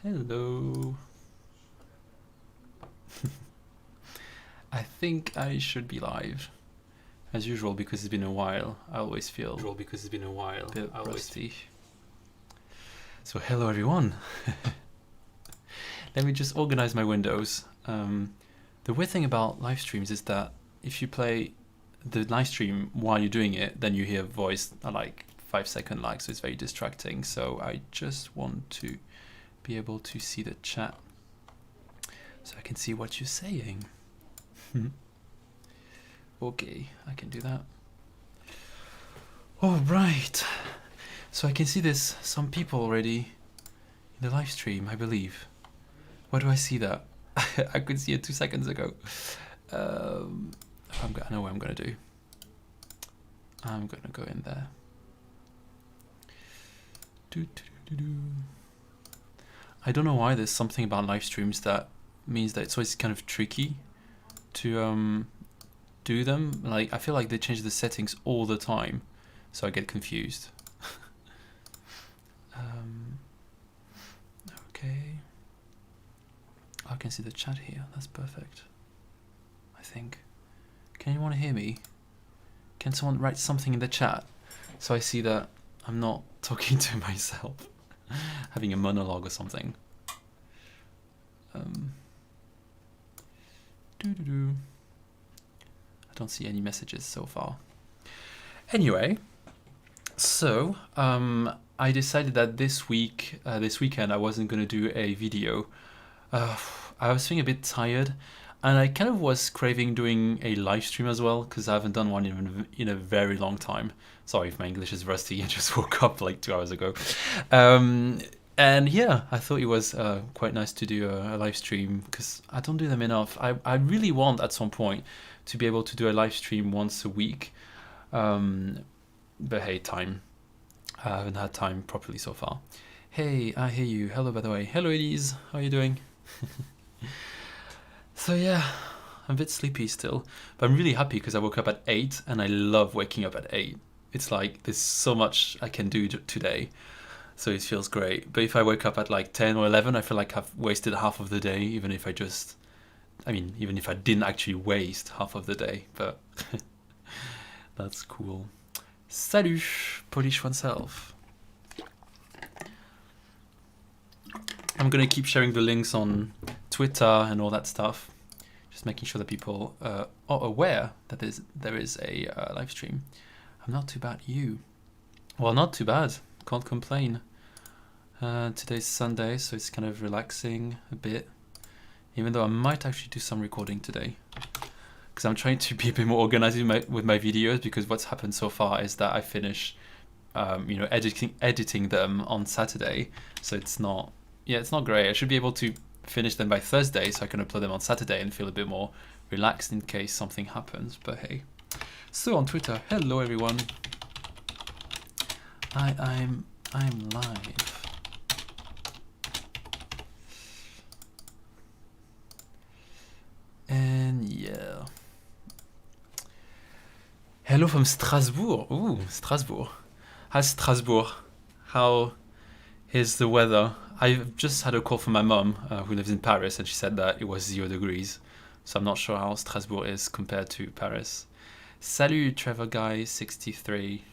Hello. I think I should be live. As usual, because it's been a while, I always feel a bit rusty. So hello everyone. Let me just organize my windows. The weird thing about live streams is that if you play the live stream while you're doing it, then you hear voice at like 5-second lag, so it's very distracting. So I just want to be able to see the chat so I can see what you're saying. Okay, I can do that. All right. So I can see there's some people already in the live stream, I believe. Where do I see that? I could see it 2 seconds ago. I know what I'm gonna do. I'm gonna go in there. I don't know why there's something about live streams that means that it's always kind of tricky to do them. Like, I feel like they change the settings all the time, so I get confused. Okay. I can see the chat here. That's perfect, I think. Can anyone hear me? Can someone write something in the chat so I see that I'm not talking to myself, having a monologue or something? I don't see any messages so far. Anyway, so I decided that this weekend I wasn't going to do a video. I was feeling a bit tired, and I kind of was craving doing a live stream as well, because I haven't done one in a very long time. Sorry if my English is rusty, I just woke up like 2 hours ago. And yeah, I thought it was quite nice to do a live stream, because I don't do them enough. I really want at some point to be able to do a live stream once a week. But hey, time. I haven't had time properly so far. Hey, I hear you. Hello, by the way. Hello, Elise. How are you doing? So yeah, I'm a bit sleepy still, but I'm really happy because I woke up at 8, and I love waking up at 8. It's like there's so much I can do today, so it feels great. But if I wake up at like 10 or 11, I feel like I've wasted half of the day, even if even if I didn't actually waste half of the day, but that's cool. Salut, polish oneself. I'm gonna keep sharing the links on Twitter and all that stuff, just making sure that people are aware that there is a live stream. I'm not too bad. You? Well, not too bad. Can't complain. Today's Sunday, so it's kind of relaxing a bit. Even though I might actually do some recording today, because I'm trying to be a bit more organized with my videos. Because what's happened so far is that I finish, editing them on Saturday, so it's not. Yeah, it's not great. I should be able to finish them by Thursday so I can upload them on Saturday and feel a bit more relaxed in case something happens, but hey. So on Twitter, hello everyone. I'm live. And yeah. Hello from Strasbourg. Ooh, Strasbourg. Hi Strasbourg. How is the weather? I've just had a call from my mom, who lives in Paris, and she said that it was 0 degrees. So I'm not sure how Strasbourg is compared to Paris. Salut, Trevor Guy 63.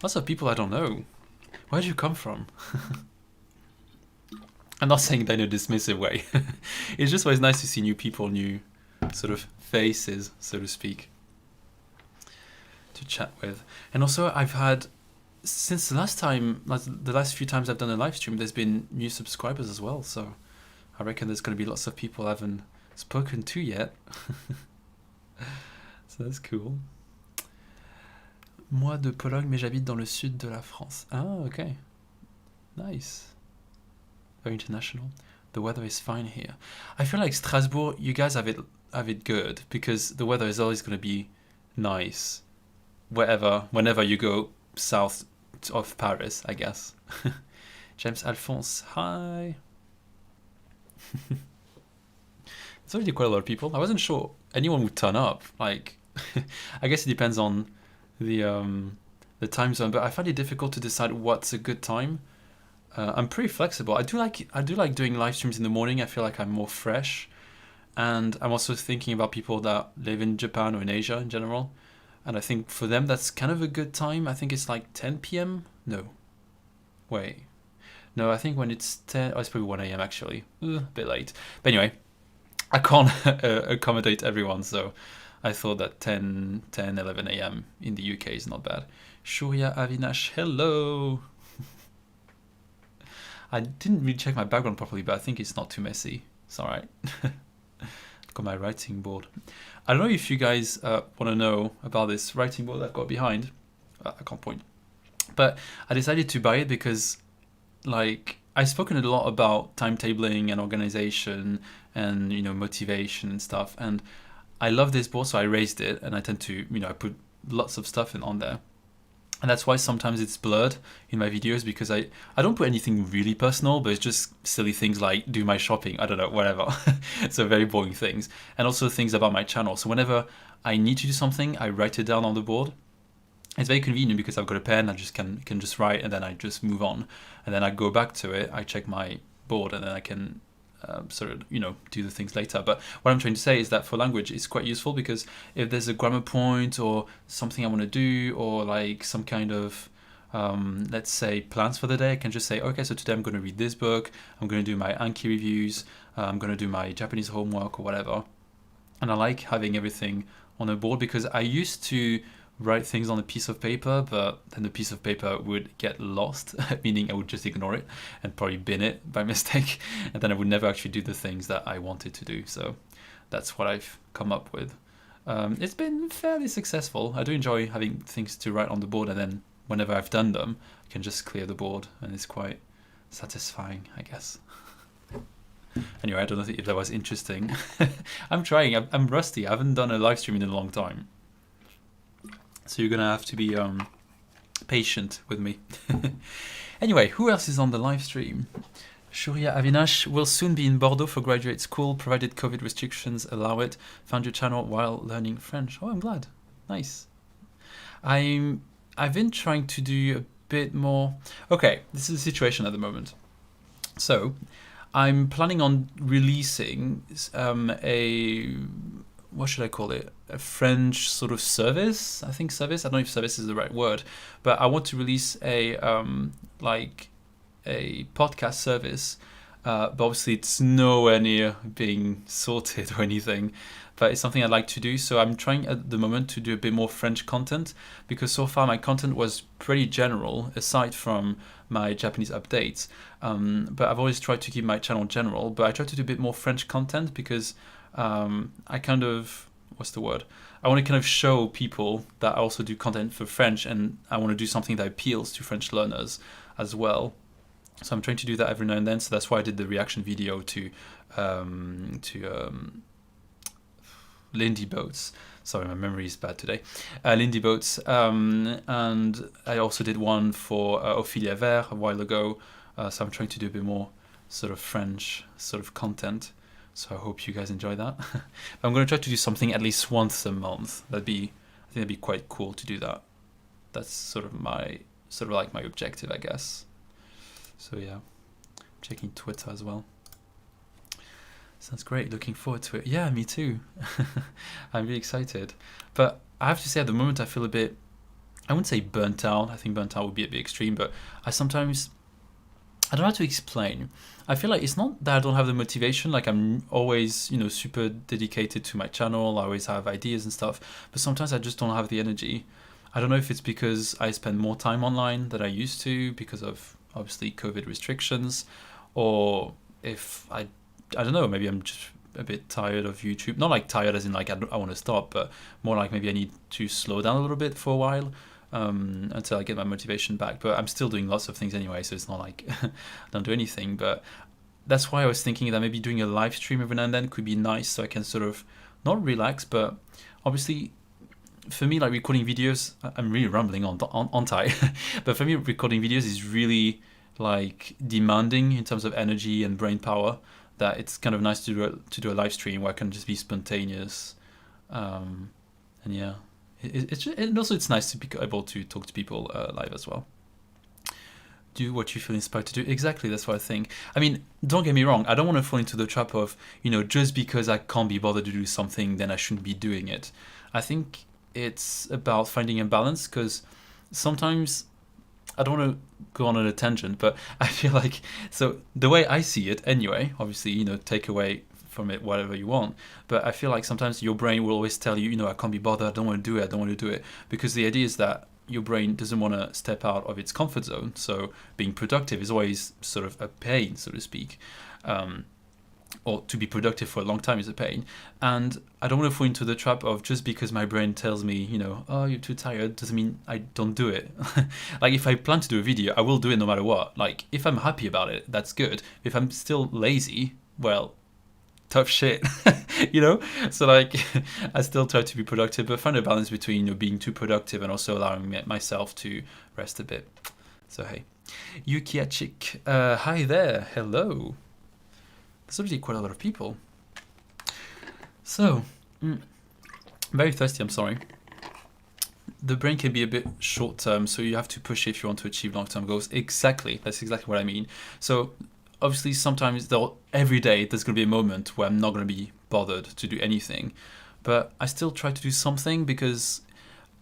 Lots of people I don't know. Where do you come from? I'm not saying that in a dismissive way. It's just always nice to see new people, new sort of faces, so to speak, to chat with. And also I've had, since the last few times I've done a live stream, there's been new subscribers as well. So I reckon there's going to be lots of people I haven't spoken to yet. So that's cool. Moi de Pologne, mais j'habite dans le sud de la France. Ah, okay. Nice. Very international. The weather is fine here. I feel like Strasbourg, you guys have it good, because the weather is always going to be nice whenever you go south of Paris, I guess. James Alphonse, hi. It's already quite a lot of people. I wasn't sure anyone would turn up. Like, I guess it depends on the time zone, but I find it difficult to decide what's a good time. I'm pretty flexible. I do like doing live streams in the morning. I feel like I'm more fresh, and I'm also thinking about people that live in Japan or in Asia in general, and I think for them that's kind of a good time. I think it's like 10 p.m. No, wait, no. I think when it's 10, oh, it's probably 1 a.m. actually. A bit late, but anyway, I can't accommodate everyone, so I thought that 11 a.m. in the UK is not bad. Shurya Avinash, hello. I didn't really check my background properly, but I think it's not too messy. It's all right. Got my writing board. I don't know if you guys want to know about this writing board I've got behind. I can't point. But I decided to buy it because, like, I've spoken a lot about timetabling and organization and, you know, motivation and stuff. And I love this board, so I raised it, and I tend to, you know, I put lots of stuff on there. And that's why sometimes it's blurred in my videos, because I don't put anything really personal, but it's just silly things like do my shopping, I don't know, whatever. So very boring things. And also things about my channel. So whenever I need to do something, I write it down on the board. It's very convenient because I've got a pen, I just can just write, and then I just move on. And then I go back to it, I check my board, and then I can sort of, you know, do the things later. But what I'm trying to say is that for language, it's quite useful, because if there's a grammar point or something I want to do, or like some kind of, let's say, plans for the day, I can just say, okay, so today I'm going to read this book, I'm going to do my Anki reviews, I'm going to do my Japanese homework or whatever. And I like having everything on a board, because I used to write things on a piece of paper, but then the piece of paper would get lost, meaning I would just ignore it and probably bin it by mistake, and then I would never actually do the things that I wanted to do. So that's what I've come up with. It's been fairly successful. I do enjoy having things to write on the board, and then whenever I've done them, I can just clear the board, and it's quite satisfying, I guess. Anyway, I don't know if that was interesting. I'm trying. I'm rusty. I haven't done a live stream in a long time. So you're going to have to be patient with me. Anyway, who else is on the live stream? Shurya Avinash will soon be in Bordeaux for graduate school, provided COVID restrictions allow it. Found your channel while learning French. Oh, I'm glad. Nice. I've been trying to do a bit more. Okay, this is the situation at the moment. So I'm planning on releasing what should I call it? A French sort of service. I think service. I don't know if service is the right word, but I want to release a like a podcast service. But obviously it's nowhere near being sorted or anything. But it's something I'd like to do. So I'm trying at the moment to do a bit more French content, because so far my content was pretty general, aside from my Japanese updates. But I've always tried to keep my channel general. But I try to do a bit more French content, because I kind of, what's the word? I want to kind of show people that I also do content for French, and I want to do something that appeals to French learners as well. So I'm trying to do that every now and then. So that's why I did the reaction video to Lindy Boats. Sorry, my memory is bad today. Lindy Boats. And I also did one for Ophelia Vert a while ago. So I'm trying to do a bit more sort of French sort of content. So I hope you guys enjoy that. I'm going to try to do something at least once a month. I think that'd be quite cool to do that. That's sort of my objective, I guess. So yeah, checking Twitter as well. Sounds great. Looking forward to it. Yeah, me too. I'm really excited. But I have to say, at the moment, I feel a bit, I wouldn't say burnt out. I think burnt out would be a bit extreme, but I don't know how to explain. I feel like it's not that I don't have the motivation. Like, I'm always, you know, super dedicated to my channel. I always have ideas and stuff. But sometimes I just don't have the energy. I don't know if it's because I spend more time online than I used to because of, obviously, COVID restrictions. Or if I don't know, maybe I'm just a bit tired of YouTube. Not like tired as in like I want to stop, but more like maybe I need to slow down a little bit for a while. Until I get my motivation back. But I'm still doing lots of things anyway, so it's not like I don't do anything. But that's why I was thinking that maybe doing a live stream every now and then could be nice, so I can sort of not relax, but obviously for me, like, recording videos, I'm really rambling on tie, but for me, recording videos is really like demanding in terms of energy and brain power, that it's kind of nice to do a live stream where I can just be spontaneous, and yeah. And also it's nice to be able to talk to people live as well. do what you feel inspired to do. Exactly, that's what I think. I mean, don't get me wrong, I don't want to fall into the trap of, just because I can't be bothered to do something, then I shouldn't be doing it. I think it's about finding a balance, because sometimes, I don't want to go on a tangent, but I feel like, so the way I see it anyway, obviously, take away from it whatever you want, but I feel like sometimes your brain will always tell you, I can't be bothered, I don't want to do it, I don't want to do it, because the idea is that your brain doesn't want to step out of its comfort zone, so being productive is always sort of a pain, so to speak, or to be productive for a long time is a pain, and I don't want to fall into the trap of just because my brain tells me, oh, you're too tired, doesn't mean I don't do it. Like, if I plan to do a video, I will do it no matter what. Like, if I'm happy about it, that's good. If I'm still lazy, well, tough shit. So like, I still try to be productive, but find a balance between being too productive and also allowing myself to rest a bit. So hey, Yukiachik, hi there, hello. There's obviously quite a lot of people. So, very thirsty, I'm sorry. The brain can be a bit short term, so you have to push it if you want to achieve long term goals. Exactly, that's exactly what I mean. So obviously sometimes every day there's going to be a moment where I'm not going to be bothered to do anything, but I still try to do something, because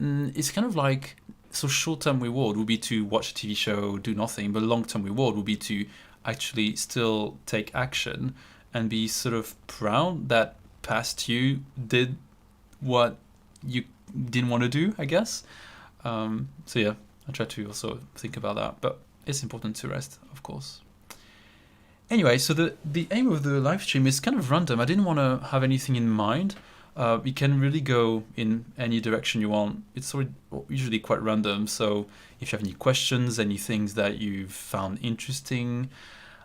it's kind of like, so short-term reward would be to watch a TV show, do nothing, but long-term reward would be to actually still take action and be sort of proud that past you did what you didn't want to do, I guess. So yeah, I try to also think about that, but it's important to rest, of course. Anyway, so the aim of the live stream is kind of random. I didn't want to have anything in mind. You can really go in any direction you want. It's usually quite random. So if you have any questions, any things that you've found interesting,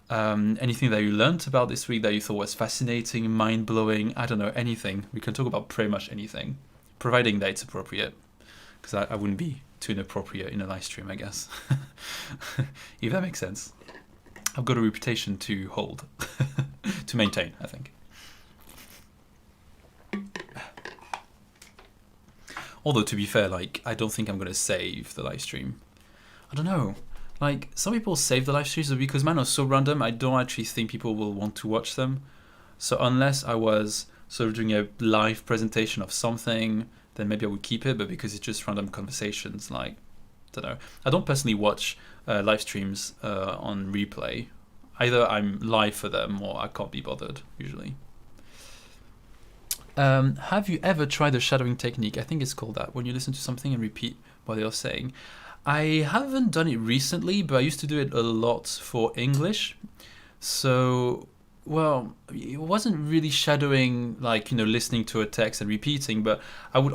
anything that you learned about this week that you thought was fascinating, mind-blowing, I don't know, anything. We can talk about pretty much anything, providing that it's appropriate, because I wouldn't be too inappropriate in a live stream, I guess. If that makes sense. I've got a reputation to hold, to maintain, I think. Although, to be fair, like, I don't think I'm going to save the live stream. I don't know. Like, some people save the live streams because mine are so random, I don't actually think people will want to watch them. So unless I was sort of doing a live presentation of something, then maybe I would keep it, but because it's just random conversations, like, I don't know. I don't personally watch live streams on replay. Either I'm live for them or I can't be bothered, usually. Have you ever tried the shadowing technique? I think it's called that, when you listen to something and repeat what they're saying. I haven't done it recently, but I used to do it a lot for English. So, well, it wasn't really shadowing, like, listening to a text and repeating, but I would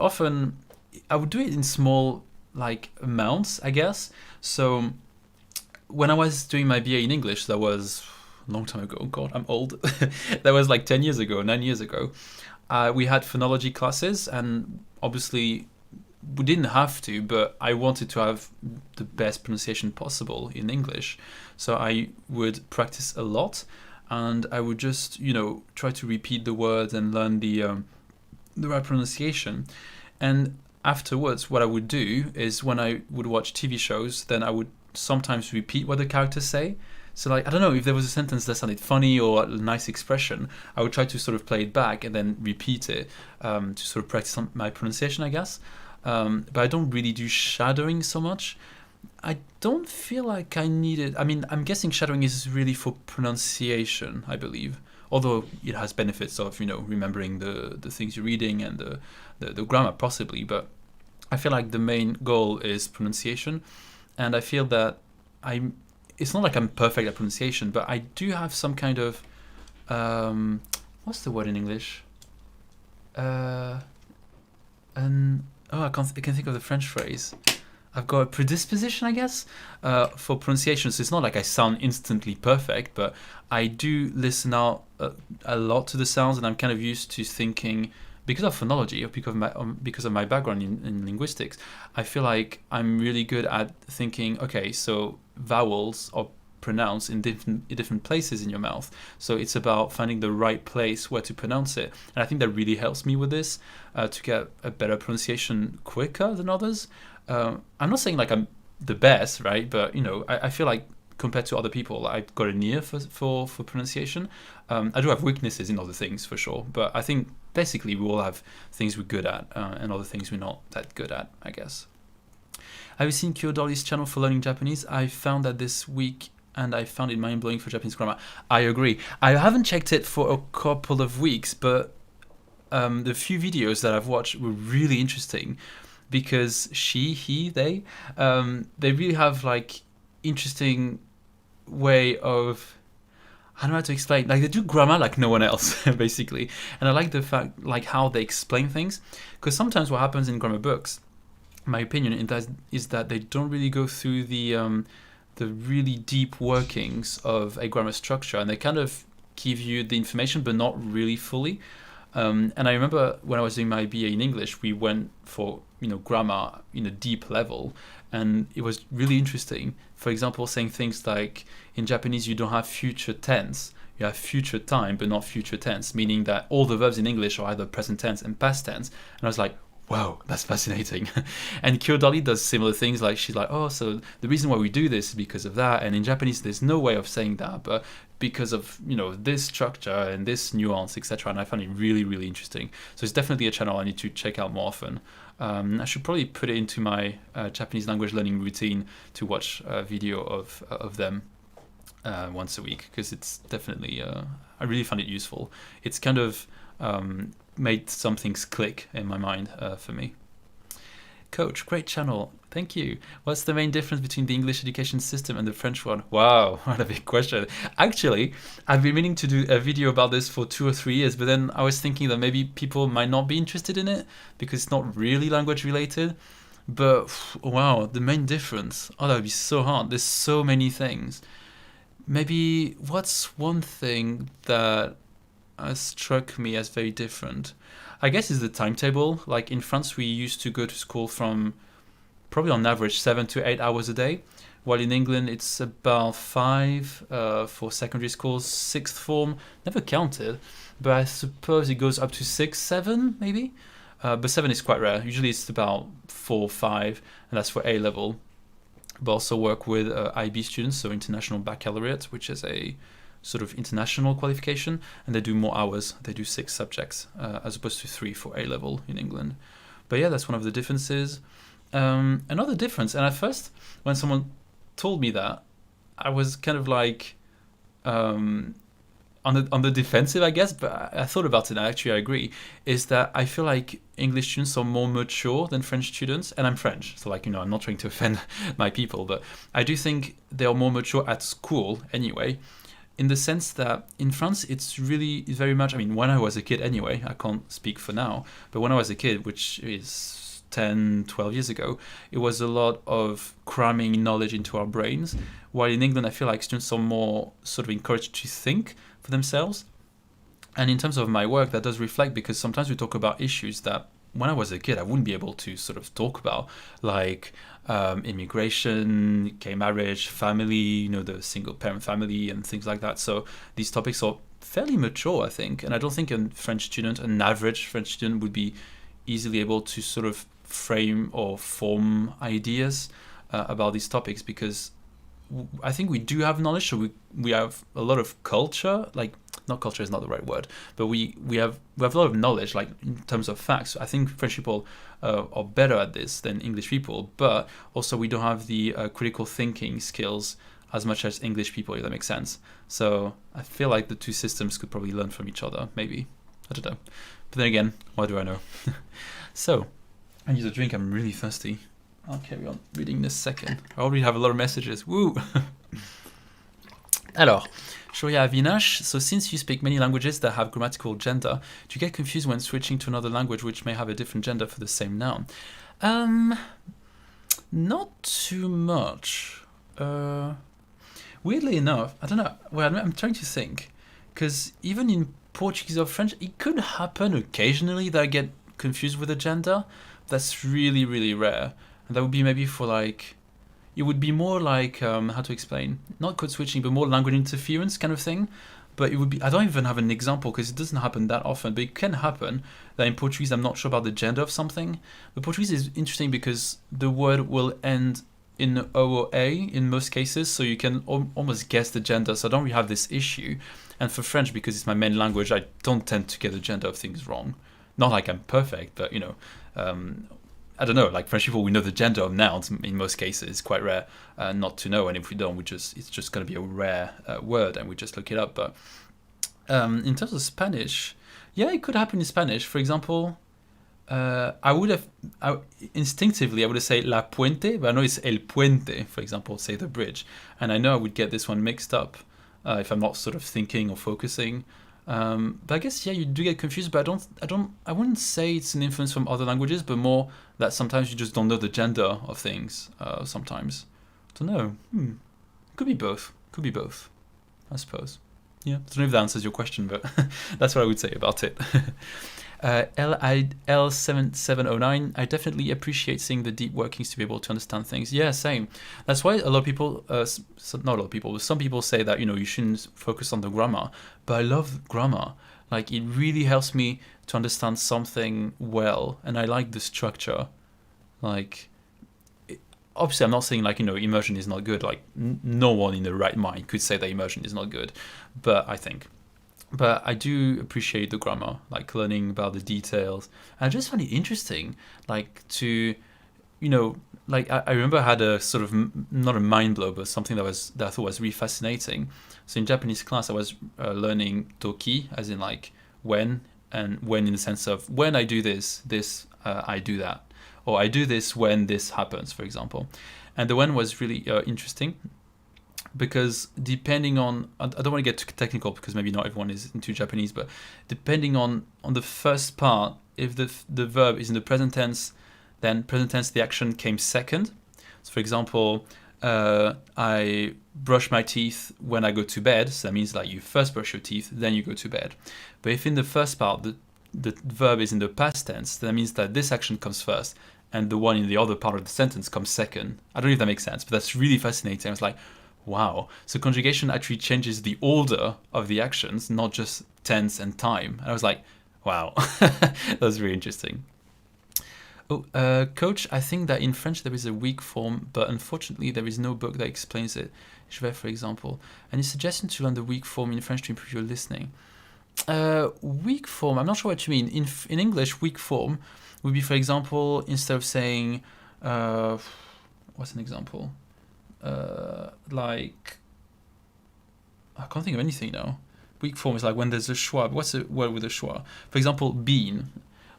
do it in small, like, amounts, I guess. So when I was doing my BA in English, that was a long time ago. God, I'm old. That was like 9 years ago. We had phonology classes, and obviously we didn't have to, but I wanted to have the best pronunciation possible in English. So I would practice a lot, and I would just, try to repeat the words and learn the right pronunciation. And afterwards, what I would do is, when I would watch TV shows, then I would sometimes repeat what the characters say. So, like, I don't know, if there was a sentence that sounded funny or a nice expression, I would try to sort of play it back and then repeat it to sort of practice my pronunciation, I guess. But I don't really do shadowing so much. I don't feel like I need it. I mean, I'm guessing shadowing is really for pronunciation, I believe. Although it has benefits of, remembering the things you're reading and the grammar possibly. But I feel like the main goal is pronunciation. And I feel that it's not like I'm perfect at pronunciation, but I do have some kind of, what's the word in English? I can think of the French phrase. I've got a predisposition, I guess, for pronunciation. So it's not like I sound instantly perfect, but I do listen out a lot to the sounds, and I'm kind of used to thinking, because of phonology, or because of my background in linguistics, I feel like I'm really good at thinking, okay, so vowels are pronounced in different places in your mouth. So it's about finding the right place where to pronounce it. And I think that really helps me with this, to get a better pronunciation quicker than others. I'm not saying like I'm the best, right? But, I feel like compared to other people. I've got an ear for pronunciation. I do have weaknesses in other things for sure, but I think basically we all have things we're good at and other things we're not that good at, I guess. Have you seen Dolly's channel for learning Japanese? I found that this week and I found it mind-blowing for Japanese grammar. I agree. I haven't checked it for a couple of weeks, but the few videos that I've watched were really interesting because they really have like interesting way of, I don't know how to explain, like they do grammar like no one else basically. And I like the fact like how they explain things, because sometimes what happens in grammar books, my opinion is that they don't really go through the really deep workings of a grammar structure, and they kind of give you the information but not really fully. And I remember when I was doing my BA in English, we went for grammar in a deep level, and it was really interesting. For example, saying things like in Japanese you don't have future tense, you have future time but not future tense, meaning that all the verbs in English are either present tense and past tense. And I was like, wow, that's fascinating. And Dolly does similar things. Like she's like, oh, so the reason why we do this is because of that, and in Japanese there's no way of saying that, but because of this structure and this nuance, etc. And I found it really, really interesting. So it's definitely a channel I need to check out more often. I should probably put it into my Japanese language learning routine to watch a video of them once a week, because it's definitely I really found it useful. It's kind of made some things click in my mind for me. Coach, great channel. Thank you. What's the main difference between the English education system and the French one? Wow, what a big question. Actually, I've been meaning to do a video about this for 2 or 3 years, but then I was thinking that maybe people might not be interested in it because it's not really language related. But wow, the main difference. Oh, that would be so hard. There's so many things. Maybe what's one thing that has struck me as very different? I guess is the timetable. Like in France, we used to go to school from probably on average 7 to 8 hours a day, while in England it's about 5 for secondary schools, sixth form, never counted, but I suppose it goes up to 6, 7 maybe. But 7 is quite rare. Usually it's about 4, 5, and that's for A level. But also work with IB students, so International Baccalaureate, which is a sort of international qualification, and they do more hours. They do 6 subjects as opposed to 3 for A level in England. But yeah, that's one of the differences. Another difference, and at first when someone told me that, I was kind of like on the defensive, I guess, but I thought about it and actually I agree, is that I feel like English students are more mature than French students, and I'm French, so like, I'm not trying to offend my people, but I do think they are more mature at school anyway, in the sense that in France it's really very much, I mean, when I was a kid anyway, I can't speak for now, but when I was a kid, which is 10, 12 years ago, it was a lot of cramming knowledge into our brains, while in England I feel like students are more sort of encouraged to think for themselves. And in terms of my work, that does reflect, because sometimes we talk about issues that when I was a kid I wouldn't be able to sort of talk about, like immigration, gay marriage, family, the single parent family and things like that. So these topics are fairly mature, I think, and I don't think an average French student would be easily able to sort of frame or form ideas about these topics, because I think we do have knowledge, so we have a lot of culture, like, not culture is not the right word, but we have a lot of knowledge, like in terms of facts. I think French people are better at this than English people, but also we don't have the critical thinking skills as much as English people, if that makes sense. So I feel like the two systems could probably learn from each other, maybe. I don't know. But then again, what do I know? So, I need a drink, I'm really thirsty. I'll carry on reading this second. I already have a lot of messages. Woo! Alors, Shoya Avinash, so since you speak many languages that have grammatical gender, do you get confused when switching to another language which may have a different gender for the same noun? Not too much. Weirdly enough, I don't know. Well, I'm trying to think, because even in Portuguese or French, it could happen occasionally that I get confused with a gender. That's really, really rare. And that would be maybe for like, it would be more like, how to explain, not code switching, but more language interference kind of thing. But it would be, I don't even have an example because it doesn't happen that often, but it can happen that in Portuguese I'm not sure about the gender of something. But Portuguese is interesting because the word will end in OOA in most cases, so you can almost guess the gender. So I don't really have this issue. And for French, because it's my main language, I don't tend to get the gender of things wrong. Not like I'm perfect, but I don't know. Like French people, we know the gender of nouns in most cases. It's quite rare not to know, and if we don't, it's just going to be a rare word, and we just look it up. But in terms of Spanish, yeah, it could happen in Spanish. For example, instinctively I would have said la puente, but I know it's el puente, for example, say the bridge, and I know I would get this one mixed up if I'm not sort of thinking or focusing. But I guess, yeah, you do get confused, but I wouldn't say it's an influence from other languages, but more that sometimes you just don't know the gender of things. Sometimes, I don't know. Could be both. I suppose. Yeah, I don't know if that answers your question, but that's what I would say about it. L7709, I definitely appreciate seeing the deep workings to be able to understand things. Yeah, same. That's why a lot of people, not a lot of people, some people say that, you shouldn't focus on the grammar. But I love grammar. Like, it really helps me to understand something well, and I like the structure. Like, obviously, I'm not saying, like, immersion is not good. Like, no one in the right mind could say that immersion is not good. But I do appreciate the grammar, like learning about the details. And I just find it interesting, like to, like I remember I had a sort of, not a mind blow, but something that I thought was really fascinating. So in Japanese class, I was learning toki, as in like when, and when in the sense of when I do this, I do that. Or I do this when this happens, for example. And the when was really interesting. Because depending on, I don't want to get too technical because maybe not everyone is into Japanese, but depending on the first part, if the verb is in the present tense, then present tense, the action came second. So for example, I brush my teeth when I go to bed. So that means like you first brush your teeth, then you go to bed. But if in the first part, the verb is in the past tense, that means that this action comes first and the one in the other part of the sentence comes second. I don't know if that makes sense, but that's really fascinating. I was like, wow. So conjugation actually changes the order of the actions, not just tense and time. And I was like, wow, that was really interesting. Oh, coach, I think that in French there is a weak form, but unfortunately there is no book that explains it. Je vais, for example. Any suggestion to learn the weak form in French to improve your listening? Weak form, I'm not sure what you mean. In English, weak form would be, for example, instead of saying, what's an example? Like, I can't think of anything now. Weak form is like when there's a schwa. What's a word with a schwa? For example, been.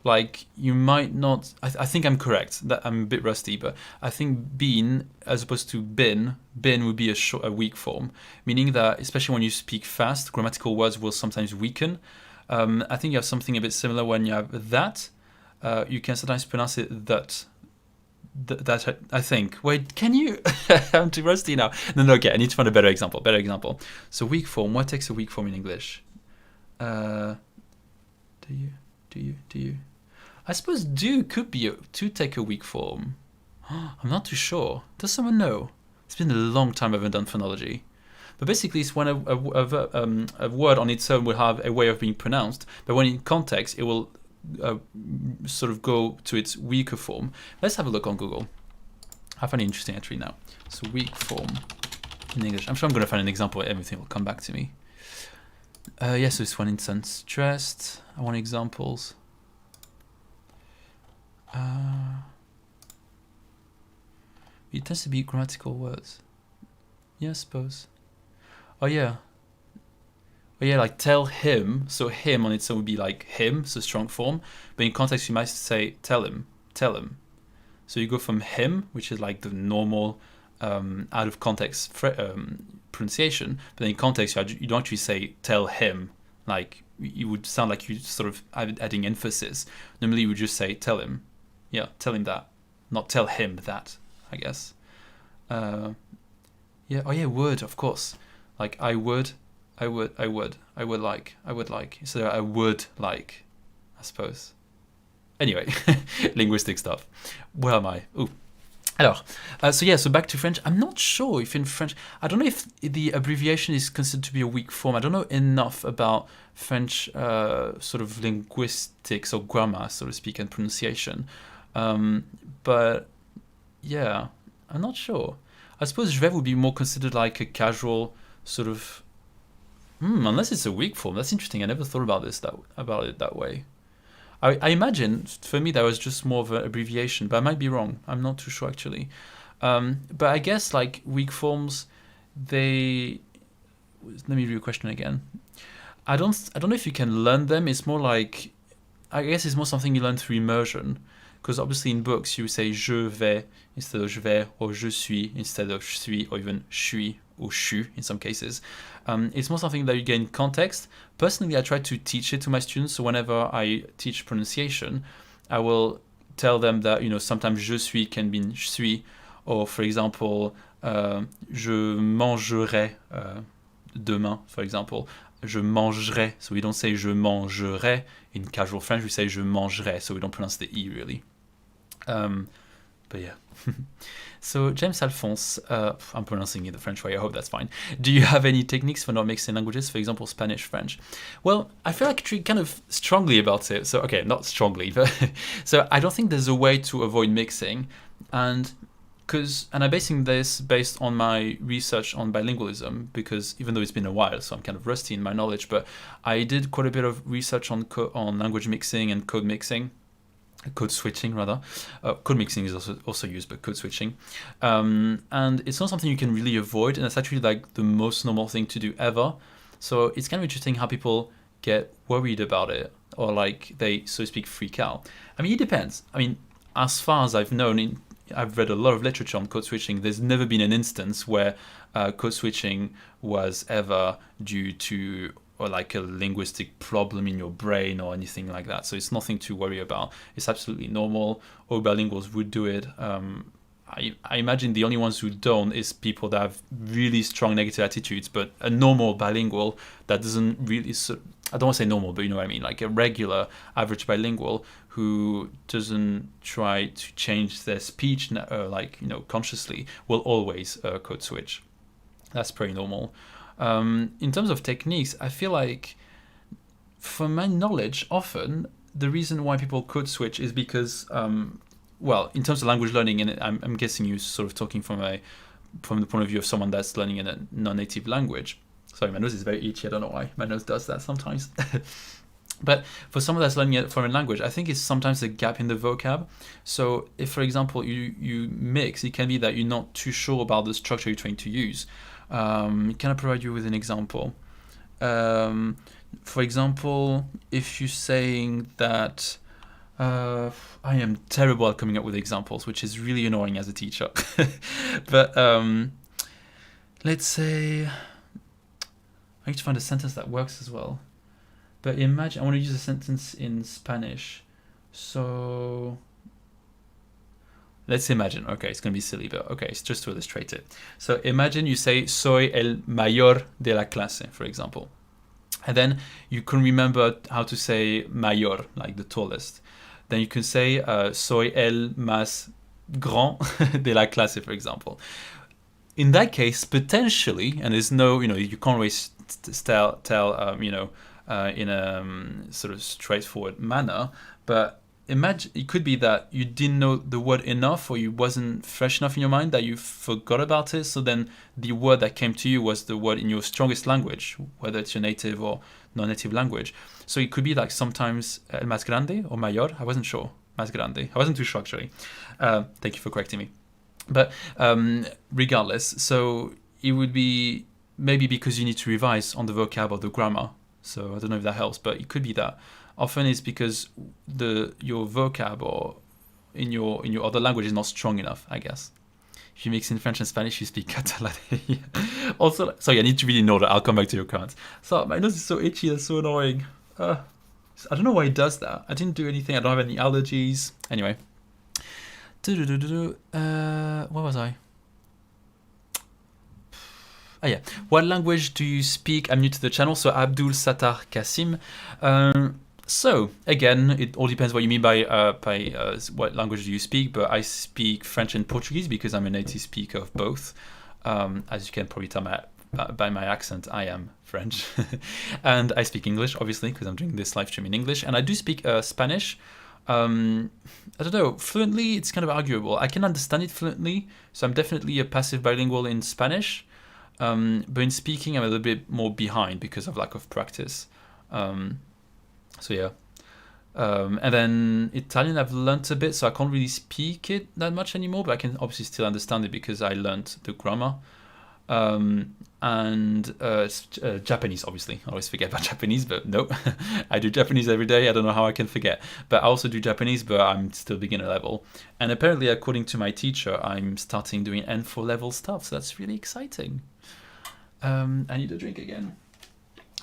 Like, you might not, I think I'm correct, that I'm a bit rusty, but I think been as opposed to been would be a weak form, meaning that especially when you speak fast, grammatical words will sometimes weaken. I think you have something a bit similar when you have that. You can sometimes pronounce it that. That I think. Wait, can you? I'm too rusty now. No, okay, I need to find a better example. So weak form, what takes a weak form in English? Do you? I suppose do could be to take a weak form. I'm not too sure. Does someone know? It's been a long time I haven't done phonology. But basically it's when a word on its own will have a way of being pronounced, but when in context it will sort of go to its weaker form. Let's have a look on Google. I find it interesting actually now. So weak form in English. I'm sure I'm going to find an example. Everything will come back to me. Yes, so this one instance stressed. I want examples. It tends to be grammatical words. Yeah, I suppose. Oh yeah. Oh yeah, like tell him. So him on its own would be like him, so strong form. But in context, you might say tell him. So you go from him, which is like the normal out of context pronunciation. But then in context, you don't actually say tell him. Like you would sound like you sort of adding emphasis. Normally, you would just say tell him. Yeah, tell him that, not tell him that, I guess. Yeah. Oh yeah, would, of course. Like I would like. So I would like, I suppose. Anyway, linguistic stuff. Where am I? Ooh. Alors, so back to French. I'm not sure if in French, I don't know if the abbreviation is considered to be a weak form. I don't know enough about French sort of linguistics or grammar, so to speak, and pronunciation. But yeah, I'm not sure. I suppose je vais would be more considered like a casual sort of. Unless it's a weak form. That's interesting. I never thought about it that way. I imagine for me that was just more of an abbreviation, but I might be wrong. I'm not too sure actually. But I guess like weak forms, they. Let me read your question again. I don't know if you can learn them. It's more like, I guess it's more something you learn through immersion. Because obviously in books you say je vais instead of je vais, or je suis instead of je suis, or even je suis or shu in some cases. It's more something that you get in context. Personally, I try to teach it to my students. So whenever I teach pronunciation, I will tell them that, you know, sometimes je suis can mean je suis, or for example, je mangerai demain, for example. Je mangerai, so we don't say je mangerai. In casual French, we say je mangerai, so we don't pronounce the E really. But yeah. So James Alphonse, I'm pronouncing it the French way, I hope that's fine. Do you have any techniques for not mixing languages, for example, Spanish, French? Well, I feel like kind of strongly about it. So, okay, not strongly, but so I don't think there's a way to avoid mixing. And I'm basing this based on my research on bilingualism, because even though it's been a while, so I'm kind of rusty in my knowledge, but I did quite a bit of research on language mixing and code mixing. Code switching rather. Code mixing is also used, but code switching. And it's not something you can really avoid, and it's actually like the most normal thing to do ever. So it's kind of interesting how people get worried about it, or like they, so to speak, freak out. I mean, it depends. I mean, as far as I've known, I've read a lot of literature on code switching. There's never been an instance where code switching was ever due to or like a linguistic problem in your brain or anything like that. So it's nothing to worry about. It's absolutely normal. All bilinguals would do it. I imagine the only ones who don't is people that have really strong negative attitudes, but a normal bilingual that doesn't really, I don't want to say normal, but you know what I mean, like a regular average bilingual who doesn't try to change their speech like, you know, consciously, will always code switch. That's pretty normal. In terms of techniques, I feel like, from my knowledge, often the reason why people code switch is because, well, in terms of language learning, and I'm guessing you're sort of talking from the point of view of someone that's learning in a non-native language. Sorry, my nose is very itchy. I don't know why. My nose does that sometimes. But for someone that's learning a foreign language, I think it's sometimes a gap in the vocab. So if, for example, you mix, it can be that you're not too sure about the structure you're trying to use. Can I provide you with an example? For example, if you're saying that I am terrible at coming up with examples, which is really annoying as a teacher. But let's say I need to find a sentence that works as well. But imagine I want to use a sentence in Spanish. So let's imagine, okay, it's going to be silly, but okay, it's just to illustrate it. So imagine you say, soy el mayor de la clase, for example. And then you can remember how to say mayor, like the tallest. Then you can say, soy el más grand de la clase, for example. In that case, potentially, and there's no, you know, you can't always tell you know, in a sort of straightforward manner, but imagine it could be that you didn't know the word enough, or you wasn't fresh enough in your mind that you forgot about it. So then the word that came to you was the word in your strongest language, whether it's your native or non-native language. So it could be like sometimes el más grande or mayor. I wasn't sure. Más grande. I wasn't too sure actually. Thank you for correcting me. But regardless, so it would be maybe because you need to revise on the vocab or the grammar. So I don't know if that helps, but it could be that. Often it's because your vocab or in your other language is not strong enough, I guess. If you mix in French and Spanish, you speak Catalan. Also, sorry, I need to really know that. I'll come back to your comments. So my nose is so itchy, that's so annoying. I don't know why it does that. I didn't do anything. I don't have any allergies. Anyway. Where was I? Oh yeah. What language do you speak? I'm new to the channel, so Abdul Sattar Kasim. So again, it all depends what you mean by what language do you speak, but I speak French and Portuguese because I'm a native speaker of both. As you can probably tell by my accent, I am French. And I speak English, obviously, because I'm doing this live stream in English. And I do speak Spanish. I don't know, fluently, it's kind of arguable. I can understand it fluently, so I'm definitely a passive bilingual in Spanish. But in speaking, I'm a little bit more behind because of lack of practice. So yeah. And then Italian, I've learnt a bit, so I can't really speak it that much anymore, but I can obviously still understand it because I learnt the grammar. And Japanese, obviously. I always forget about Japanese, but nope. I do Japanese every day. I don't know how I can forget. But I also do Japanese, but I'm still beginner level. And apparently, according to my teacher, I'm starting doing N4 level stuff, so that's really exciting. I need a drink again.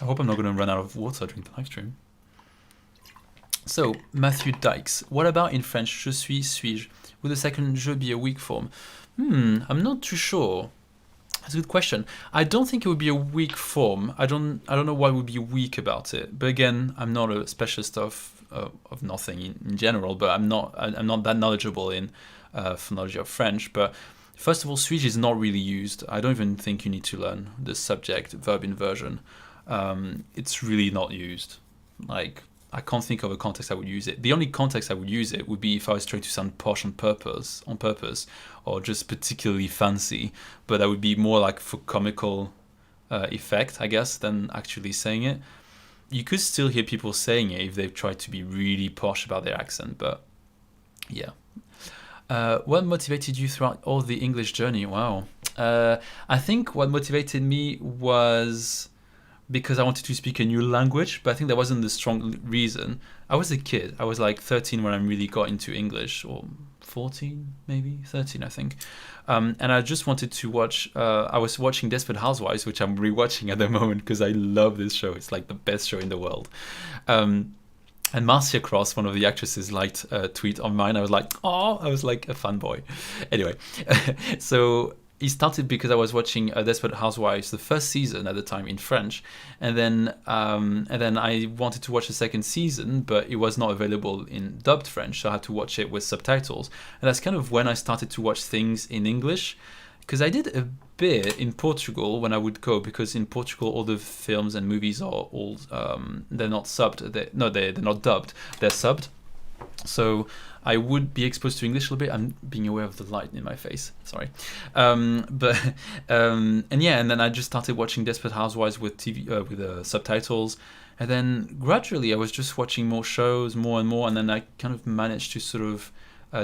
I hope I'm not going to run out of water during the live stream. So, Matthew Dykes. What about in French, je suis, suis-je? Would the second je be a weak form? I'm not too sure. That's a good question. I don't think it would be a weak form. I don't know what would be weak about it. But again, I'm not a specialist of nothing in general. But I'm not that knowledgeable in phonology of French. But first of all, suis is not really used. I don't even think you need to learn the subject verb inversion. It's really not used. Like, I can't think of a context I would use it. The only context I would use it would be if I was trying to sound posh on purpose, or just particularly fancy. But that would be more like for comical effect, I guess, than actually saying it. You could still hear people saying it if they've tried to be really posh about their accent, but yeah. What motivated you throughout all the English journey? Wow. I think what motivated me was because I wanted to speak a new language, but I think that wasn't the strong reason. I was a kid. I was like 13 when I really got into English, or 14, maybe 13, I think. And I just wanted to watch. I was watching Desperate Housewives, which I'm rewatching at the moment because I love this show. It's like the best show in the world. And Marcia Cross, one of the actresses, liked a tweet of mine. I was like, oh, I was like a fanboy. Anyway, so it started because I was watching Desperate Housewives, the first season at the time in French, and then I wanted to watch the second season, but it was not available in dubbed French, so I had to watch it with subtitles. And that's kind of when I started to watch things in English, because I did a bit in Portugal when I would go, because in Portugal all the films and movies are all they're not subbed. They're not dubbed. They're subbed. So I would be exposed to English a little bit. I'm being aware of the light in my face. Sorry, and then I just started watching Desperate Housewives with TV with subtitles, and then gradually I was just watching more shows, more and more, and then I kind of managed to sort of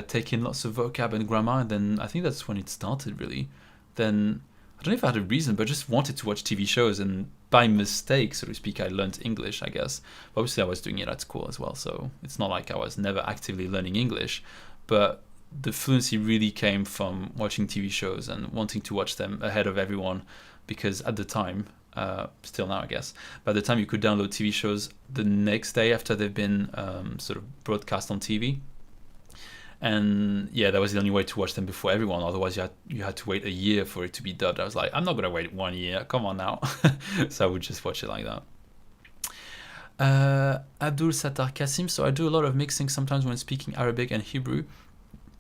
take in lots of vocab and grammar, and then I think that's when it started really. Then I don't know if I had a reason, but I just wanted to watch TV shows, and by mistake, so to speak, I learned English, I guess. But obviously, I was doing it at school as well, so it's not like I was never actively learning English. But the fluency really came from watching TV shows and wanting to watch them ahead of everyone, because at the time, still now, I guess, but at the time you could download TV shows the next day after they've been sort of broadcast on TV. And yeah, that was the only way to watch them before everyone. Otherwise, you had to wait a year for it to be dubbed. I was like, I'm not gonna wait 1 year. Come on now. So I would just watch it like that. Abdul Sattar Kasim. So I do a lot of mixing sometimes when speaking Arabic and Hebrew.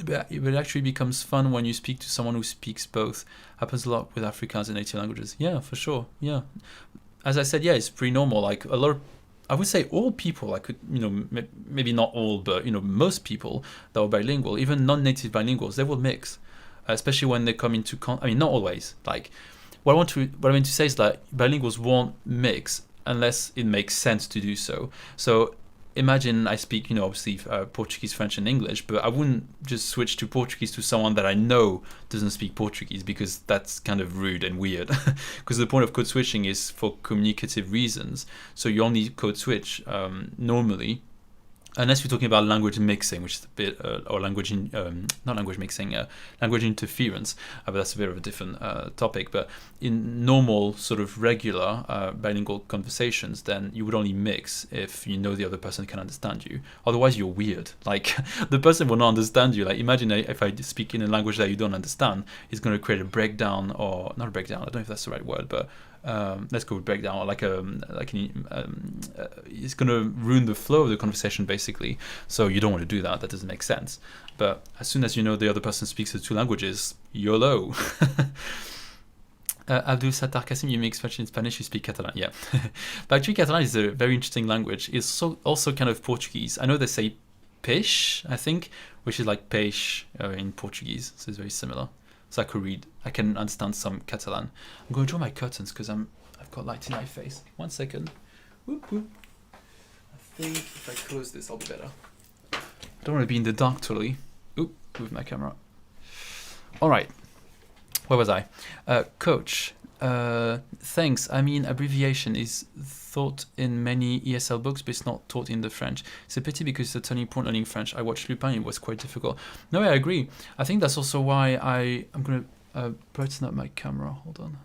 But it actually becomes fun when you speak to someone who speaks both. Happens a lot with Afrikaans and native languages. Yeah, for sure. Yeah. As I said, yeah, it's pretty normal. Like a lot of, I would say all people, I could, maybe not all, but, most people that are bilingual, even non-native bilinguals, they will mix, especially when they come into, not always. Like, what I mean to say is that bilinguals won't mix unless it makes sense to do so. So imagine I speak, obviously Portuguese, French, and English, but I wouldn't just switch to Portuguese to someone that I know doesn't speak Portuguese, because that's kind of rude and weird. Because the point of code switching is for communicative reasons. So you only code switch normally, unless you're talking about language mixing, which is a bit, or language interference, but that's a bit of a different topic. But in normal sort of regular bilingual conversations, then you would only mix if you know the other person can understand you. Otherwise, you're weird. Like, the person will not understand you. Like, imagine if I speak in a language that you don't understand, it's going to create a breakdown, or not a breakdown. I don't know if that's the right word, but let's go with breakdown, or it's going to ruin the flow of the conversation, basically. So you don't want to do that. That doesn't make sense. But as soon as you know the other person speaks the two languages, YOLO. Abdul Sattar Kasim, you mix French and Spanish, you speak Catalan. Yeah. But actually, Catalan is a very interesting language. It's also kind of Portuguese. I know they say peixe, I think, which is like peixe in Portuguese, so it's very similar. So I can understand some Catalan. I'm going to draw my curtains because I've got light in my face. 1 second. Whoop, whoop. I think if I close this, I'll be better. I don't want to be in the dark totally. Oop, move my camera. All right. Where was I? Coach. Thanks. I mean, abbreviation is taught in many ESL books, but it's not taught in the French. It's a pity because it's a turning point learning French. I watched Lupin, it was quite difficult. No, I agree. I think that's also why I'm going to brighten up my camera. Hold on.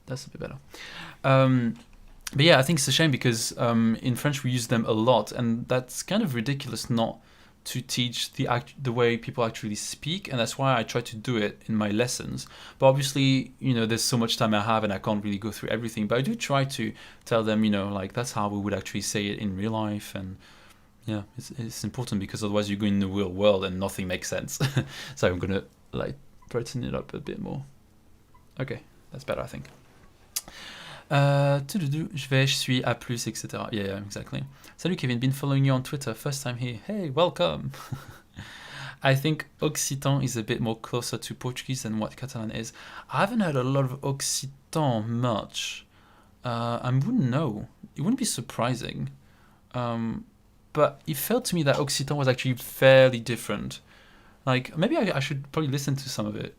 That's a bit better. But yeah, I think it's a shame because in French we use them a lot, and that's kind of ridiculous not to teach the way people actually speak, and that's why I try to do it in my lessons. But obviously, you know, there's so much time I have and I can't really go through everything, but I do try to tell them, you know, like that's how we would actually say it in real life. And yeah, it's important because otherwise you go in the real world and nothing makes sense. So I'm gonna like brighten it up a bit more. Okay, that's better, I think. Je suis à plus, etc. Yeah, exactly. Salut Kevin, been following you on Twitter, first time here. Hey, welcome. I think Occitan is a bit more closer to Portuguese than what Catalan is. I haven't heard a lot of Occitan much. I wouldn't know. It wouldn't be surprising. But it felt to me that Occitan was actually fairly different. Like, maybe I should probably listen to some of it.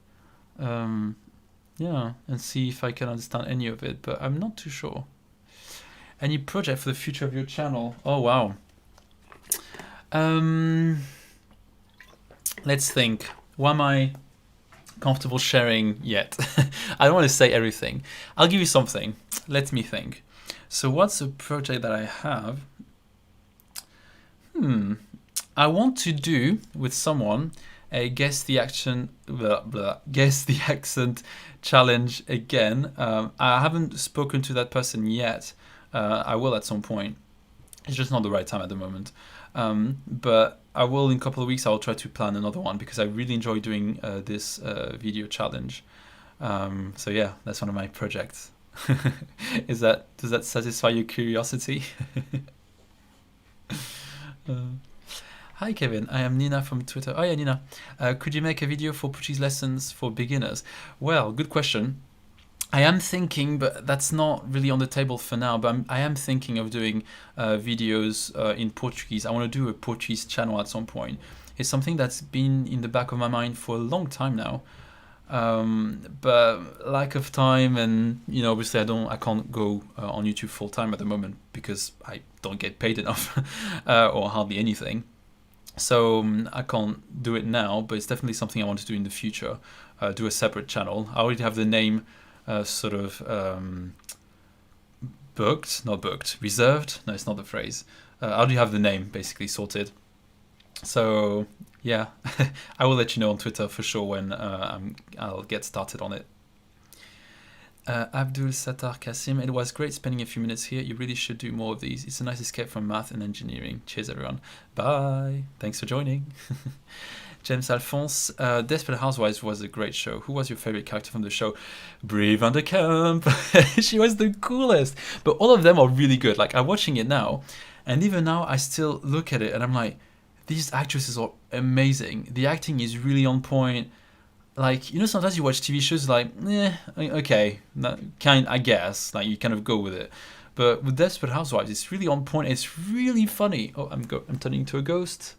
Yeah, and see if I can understand any of it, but I'm not too sure. Any project for the future of your channel? Oh, wow. Let's think. What am I comfortable sharing yet? I don't want to say everything. I'll give you something. Let me think. So what's a project that I have? I want to do with someone a guess the accent challenge again. I haven't spoken to that person yet. I will at some point. It's just not the right time at the moment. But I will in a couple of weeks. I'll try to plan another one because I really enjoy doing this video challenge. So yeah, that's one of my projects. Does that satisfy your curiosity? Hi Kevin, I am Nina from Twitter. Oh yeah, Nina. Could you make a video for Portuguese lessons for beginners? Well, good question. I am thinking, but that's not really on the table for now, but I am thinking of doing videos in Portuguese. I want to do a Portuguese channel at some point. It's something that's been in the back of my mind for a long time now. But lack of time, and you know, obviously I can't go on YouTube full time at the moment because I don't get paid enough or hardly anything. So I can't do it now, but it's definitely something I want to do in the future. Do a separate channel. I already have the name reserved. No, it's not the phrase. I already have the name basically sorted. So yeah, I will let you know on Twitter for sure when I'll get started on it. Abdul Sattar Kasim, it was great spending a few minutes here. You really should do more of these. It's a nice escape from math and engineering. Cheers, everyone. Bye. Thanks for joining. James Alphonse, Desperate Housewives was a great show. Who was your favorite character from the show? Brie Van der Kamp. She was the coolest. But all of them are really good. Like, I'm watching it now, and even now I still look at it and I'm like, these actresses are amazing. The acting is really on point. Like, you know, sometimes you watch TV shows like, okay, I guess, like you kind of go with it. But with Desperate Housewives, it's really on point. It's really funny. Oh, I'm turning into a ghost.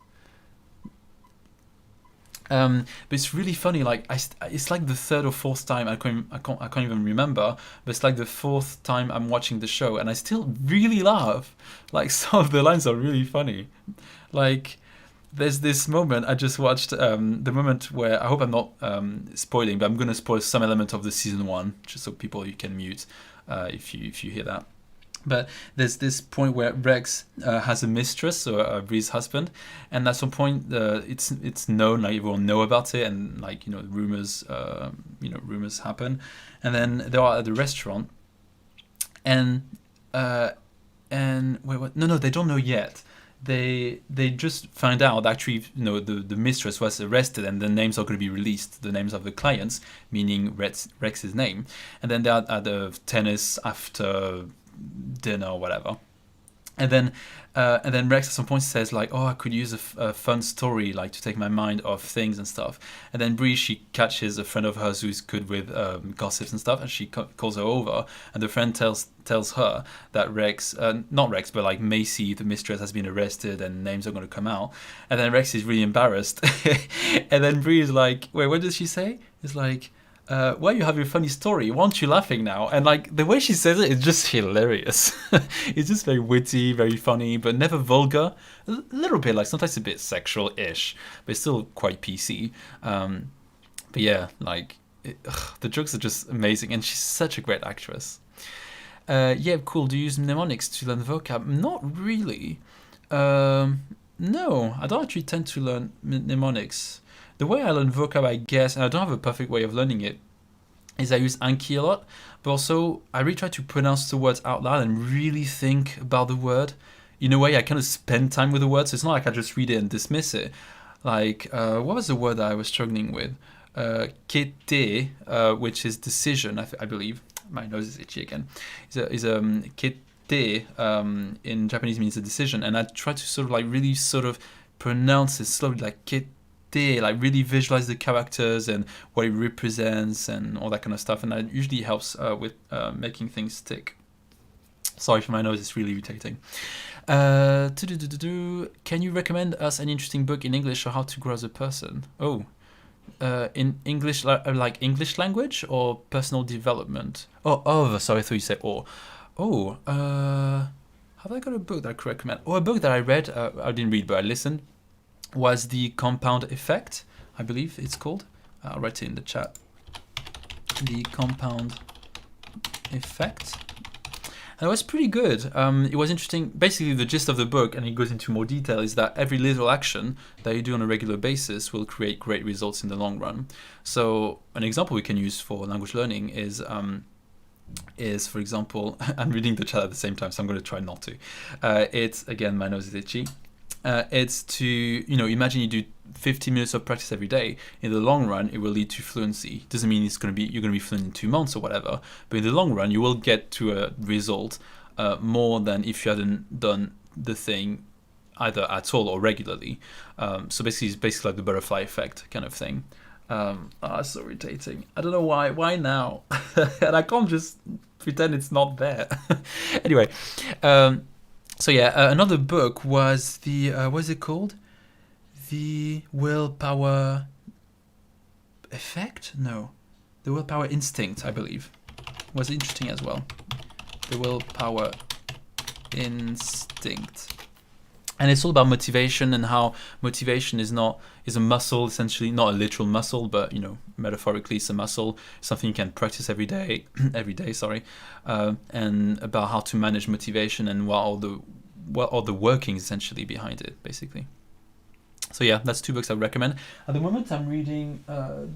But it's really funny. Like, it's like the third or fourth time. I can't even remember. But it's like the fourth time I'm watching the show, and I still really laugh. Like, some of the lines are really funny. Like, there's this moment I just watched, the moment where, I hope I'm not spoiling, but I'm going to spoil some element of the season 1, just so people, you can mute if you hear that. But there's this point where Rex has a mistress, or Bree's husband, and at some point it's known, like everyone know about it, and like, you know, rumors happen, and then they are at the restaurant, and wait, what? No, they don't know yet. They just find out that actually, you know, the mistress was arrested, and the names are going to be released, the names of the clients, meaning Rex's name, and then they're at the tennis after dinner or whatever, And then Rex at some point says like, "Oh, I could use a fun story like to take my mind off things and stuff." And then Bree, she catches a friend of hers who's good with gossips and stuff, and she calls her over, and the friend tells her that Rex, not Rex, but like Macy, the mistress, has been arrested and names are going to come out. And then Rex is really embarrassed, and then Bree is like, "Wait, what does she say?" It's like, "Well, you have your funny story. Why aren't you laughing now?" And like the way she says it is just hilarious. It's just very witty, very funny, but never vulgar. A little bit like sometimes a bit sexual-ish, but it's still quite PC. But yeah, like the jokes are just amazing, and she's such a great actress. Yeah, cool. Do you use mnemonics to learn vocab? Not really. No, I don't actually tend to learn mnemonics. The way I learn vocab, I guess, and I don't have a perfect way of learning it, is I use Anki a lot, but also I really try to pronounce the words out loud and really think about the word. In a way, I kind of spend time with the word, so it's not like I just read it and dismiss it. Like, what was the word that I was struggling with? Kete, which is decision, I believe. My nose is itchy again. Kete in Japanese means a decision, and I try to sort of like really sort of pronounce it slowly, like kete, like really visualize the characters and what it represents and all that kind of stuff, and that usually helps with making things stick. Sorry for my nose, it's really irritating. Can you recommend us an interesting book in English or how to grow as a person? Oh, in English, like English language or personal development? Oh, sorry, I thought you said or. Oh, have I got a book that I could recommend? Oh, a book that I read, I didn't read, but I listened, was The Compound Effect, I believe it's called. I'll write it in the chat. The Compound Effect. And it was pretty good. It was interesting. Basically, the gist of the book, and it goes into more detail, is that every little action that you do on a regular basis will create great results in the long run. So an example we can use for language learning is for example, I'm reading the chat at the same time, so I'm going to try not to. It's, again, my nose is itchy. It's to, imagine you do 50 minutes of practice every day. In the long run, it will lead to fluency. Doesn't mean you're going to be fluent in 2 months or whatever, but in the long run, you will get to a result more than if you hadn't done the thing either at all or regularly. So basically, it's basically like the butterfly effect kind of thing. It's so irritating. I don't know why. Why now? And I can't just pretend it's not there. Anyway. So yeah, another book was the, what's it called? The Willpower Effect? No. The Willpower Instinct, I believe. Was interesting as well. The Willpower Instinct. And it's all about motivation and how motivation is a muscle, essentially, not a literal muscle, but metaphorically it's a muscle, something you can practice every day, and about how to manage motivation and what all the workings essentially behind it, basically. So yeah, that's 2 books I would recommend. At the moment, I'm reading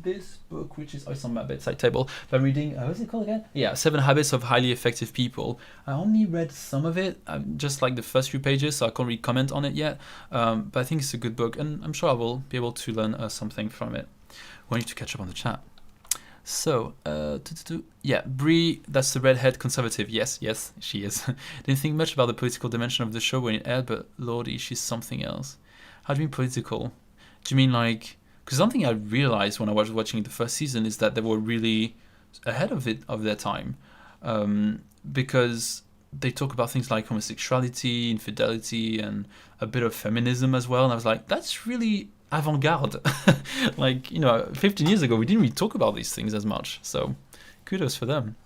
this book, which is, it's on my bedside table. But I'm reading, what's it called again? Yeah, 7 Habits of Highly Effective People. I only read some of it, just like the first few pages, so I can't really comment on it yet. But I think it's a good book, and I'm sure I will be able to learn something from it. We need to catch up on the chat. So, yeah, Bree, that's the redhead conservative. Yes, she is. Didn't think much about the political dimension of the show when it aired, but lordy, she's something else. How do you mean political? Do you mean like... Because something I realized when I was watching the first season is that they were really ahead of their time. Because they talk about things like homosexuality, infidelity, and a bit of feminism as well. And I was like, that's really avant-garde. Like, 15 years ago, we didn't really talk about these things as much. So kudos for them.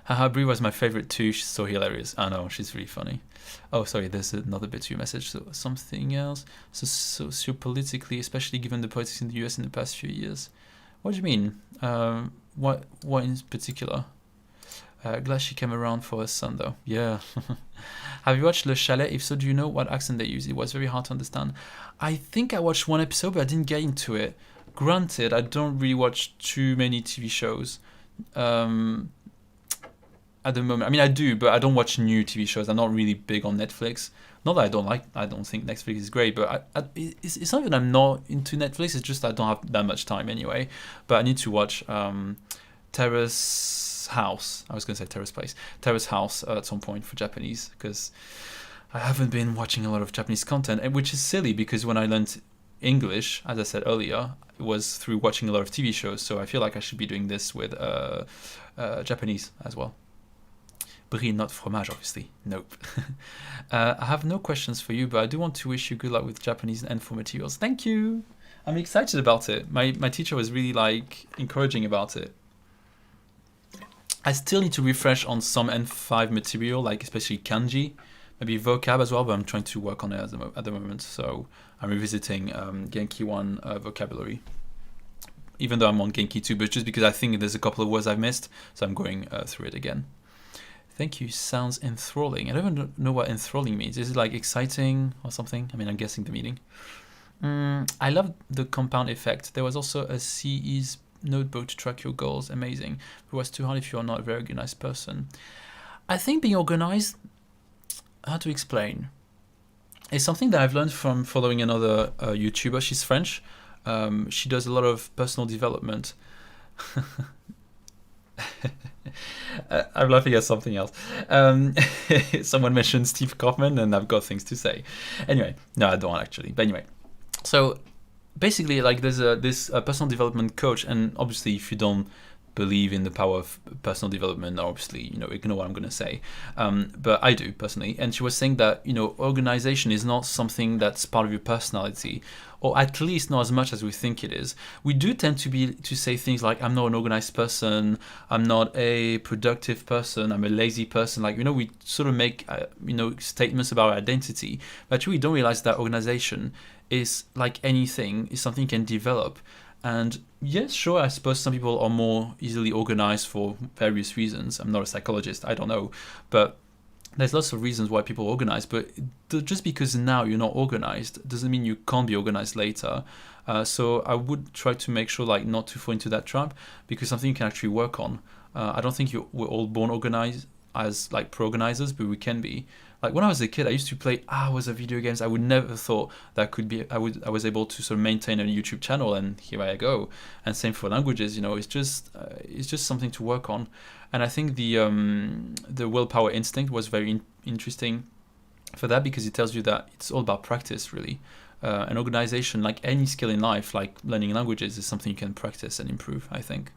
Haha, Brie was my favorite too. She's so hilarious. I know, she's really funny. Oh, sorry, there's another bit to your message. So something else. So sociopolitically, especially given the politics in the US in the past few years. What do you mean? What in particular? Glad she came around for her son, though. Yeah. Have you watched Le Chalet? If so, do you know what accent they use? It was very hard to understand. I think I watched 1 episode, but I didn't get into it. Granted, I don't really watch too many TV shows. At the moment, I mean, I do, but I don't watch new TV shows. I'm not really big on Netflix. Not that I don't think Netflix is great, but it's not that I'm not into Netflix. It's just I don't have that much time anyway. But I need to watch terrace house. I was going to say terrace place. Terrace house at some point for Japanese, because I haven't been watching a lot of Japanese content, and which is silly because when I learned English, as I said earlier, it was through watching a lot of TV shows. So I feel like I should be doing this with Japanese as well. Brie, not fromage, obviously. Nope. I have no questions for you, but I do want to wish you good luck with Japanese and N4 materials. Thank you. I'm excited about it. My teacher was really like encouraging about it. I still need to refresh on some N5 material, like especially kanji, maybe vocab as well, but I'm trying to work on it at the moment. So I'm revisiting Genki 1 vocabulary, even though I'm on Genki 2, but just because I think there's a couple of words I've missed, so I'm going through it again. Thank you, sounds enthralling. I don't even know what enthralling means. Is it like exciting or something? I mean, I'm guessing the meaning. I love the compound effect. There was also a CE's notebook to track your goals. Amazing. It was too hard if you are not a very organized person. I think being organized, how to explain? It's something that I've learned from following another YouTuber. She's French. She does a lot of personal development. I'm laughing at something else. Someone mentioned Steve Kaufman, and I've got things to say. Anyway, no, I don't actually. But anyway, so basically, like, there's this personal development coach, and obviously, if you don't believe in the power of personal development, obviously, ignore what I'm going to say. But I do personally. And she was saying that, organization is not something that's part of your personality, or at least not as much as we think it is. We do tend to say things like, I'm not an organized person, I'm not a productive person, I'm a lazy person. Like, we sort of make, statements about our identity, but we don't realize that organization is like anything, is something you can develop. And yes, sure, I suppose some people are more easily organized for various reasons. I'm not a psychologist, I don't know. But there's lots of reasons why people organize. But just because now you're not organized doesn't mean you can't be organized later. So I would try to make sure not to fall into that trap, because something you can actually work on. I don't think we're all born organized as pro-organizers, but we can be. Like when I was a kid, I used to play hours of video games. I would never thought that could be. I was able to sort of maintain a YouTube channel, and here I go. And same for languages. It's just something to work on. And I think the willpower instinct was very interesting for that, because it tells you that it's all about practice, really. An organization, like any skill in life, like learning languages, is something you can practice and improve, I think.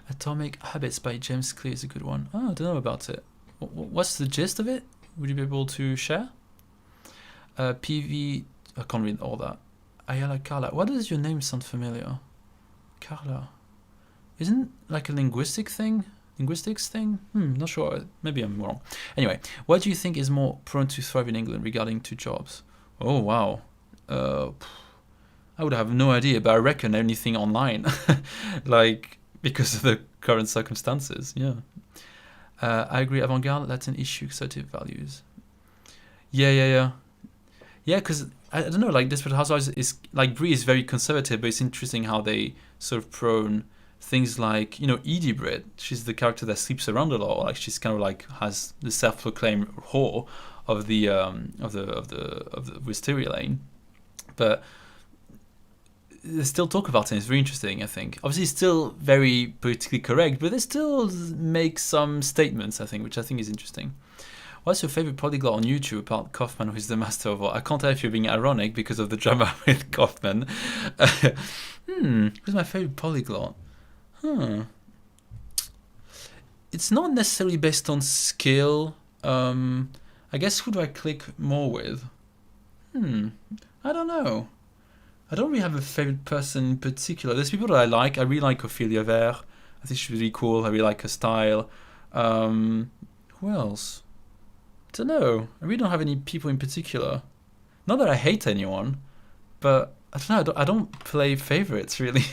Atomic Habits by James Clear is a good one. Oh, I don't know about it. What's the gist of it? Would you be able to share? PV, I can't read all that. Ayala Carla, why does your name sound familiar? Carla. Isn't like a linguistics thing? Not sure. Maybe I'm wrong. Anyway, what do you think is more prone to thrive in England regarding to jobs? Oh, wow. I would have no idea, but I reckon anything online. Because of the current circumstances, yeah. I agree, avant-garde, that's an issue, assertive values. Yeah, because I don't know, Desperate Housewives is, Brie is very conservative, but it's interesting how they sort of prone things like, Edie Britt, she's the character that sleeps around a lot, she's kind of has the self-proclaimed whore of the Wisteria Lane, but they still talk about it. It's very interesting, I think. Obviously, it's still very politically correct, but they still make some statements, I think, which I think is interesting. What's your favorite polyglot on YouTube apart Kaufman, who's the master of all? I can't tell if you're being ironic because of the drama with Kaufman. Who's my favorite polyglot? It's not necessarily based on skill. I guess who do I click more with? I don't know. I don't really have a favorite person in particular. There's people that I like. I really like Ophelia Vert. I think she's really cool. I really like her style. Who else? I don't know. I really don't have any people in particular. Not that I hate anyone, but I don't know. I don't play favorites, really.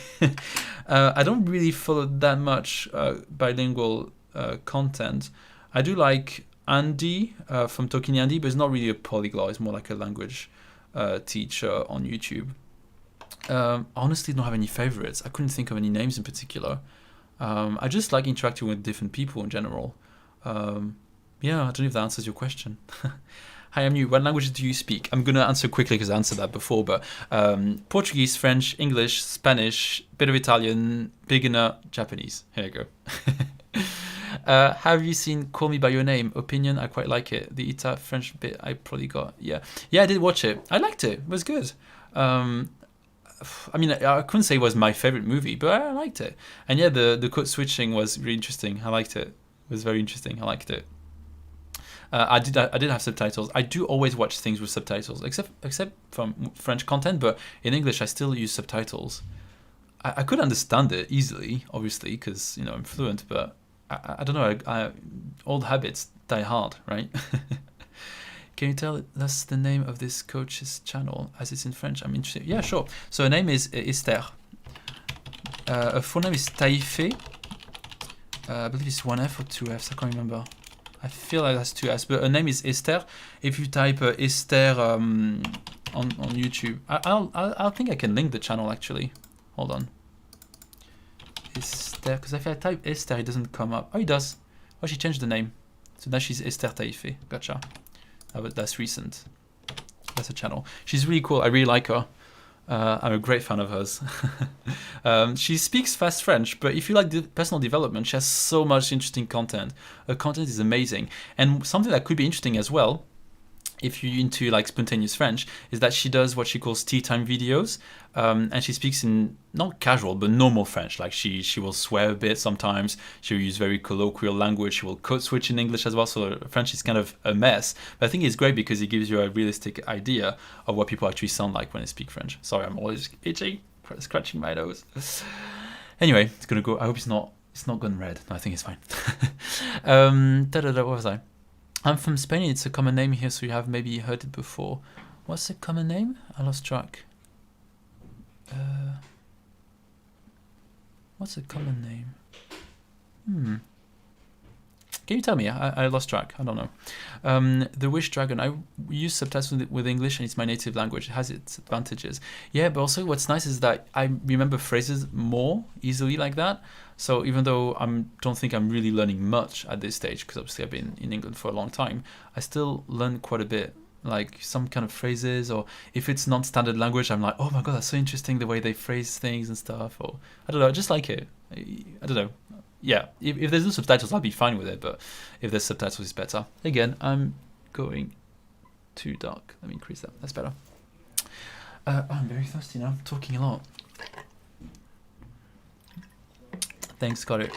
I don't really follow that much bilingual content. I do like Andy from Talking Andy, but it's not really a polyglot. It's more like a language teacher on YouTube. I honestly don't have any favorites. I couldn't think of any names in particular. I just like interacting with different people in general. Yeah, I don't know if that answers your question. Hi, I'm new. What languages do you speak? I'm going to answer quickly because I answered that before, but Portuguese, French, English, Spanish, bit of Italian, beginner, Japanese. Here you go. Have you seen Call Me By Your Name? Opinion, I quite like it. The French bit I probably got. Yeah, I did watch it. I liked it. It was good. I mean, I couldn't say it was my favorite movie, but I liked it. And yeah, the code switching was really interesting. I liked it. It was very interesting. I liked it. I did have subtitles. I do always watch things with subtitles, except from French content, but in English I still use subtitles. I could understand it easily, obviously, because I'm fluent, but I don't know. Old habits die hard, right? Can you tell us the name of this coach's channel as it's in French? I'm interested. Yeah, sure. So her name is Esther. Her full name is Taïfé. I believe it's 1F or 2Fs. I can't remember. I feel like that's 2Fs, but her name is Esther. If you type Esther on YouTube, I think I can link the channel actually. Hold on. Esther, because if I type Esther, it doesn't come up. Oh, it does. Oh, she changed the name. So now she's Esther Taïfé. Gotcha. That's recent. That's a channel. She's really cool. I really like her. I'm a great fan of hers. She speaks fast French, but if you like the personal development, she has so much interesting content. Her content is amazing. And something that could be interesting as well, if you're into like spontaneous French, is that she does what she calls tea time videos. And she speaks in not casual, but normal French. Like she will swear a bit sometimes. She'll use very colloquial language. She will code switch in English as well. So French is kind of a mess. But I think it's great because it gives you a realistic idea of what people actually sound like when they speak French. Sorry, I'm always itching, scratching my nose. Anyway, it's gonna go. I hope it's not gone red. No, I think it's fine. What was I? I'm from Spain. It's a common name here, so you have maybe heard it before. What's the common name? I lost track. What's a common name? Can you tell me? I lost track. I don't know. The Wish Dragon. I use subtitles with English, and it's my native language. It has its advantages. Yeah, but also what's nice is that I remember phrases more easily like that. So even though I don't think I'm really learning much at this stage, because obviously I've been in England for a long time, I still learn quite a bit. Like some kind of phrases, or if it's non-standard language, I'm like, oh my god, that's so interesting the way they phrase things and stuff. Or I don't know, I just like it. I don't know. Yeah, if there's no subtitles, I'll be fine with it. But if there's subtitles, it's better. Again, I'm going too dark. Let me increase that. That's better. I'm very thirsty now. I'm talking a lot. Thanks, got it.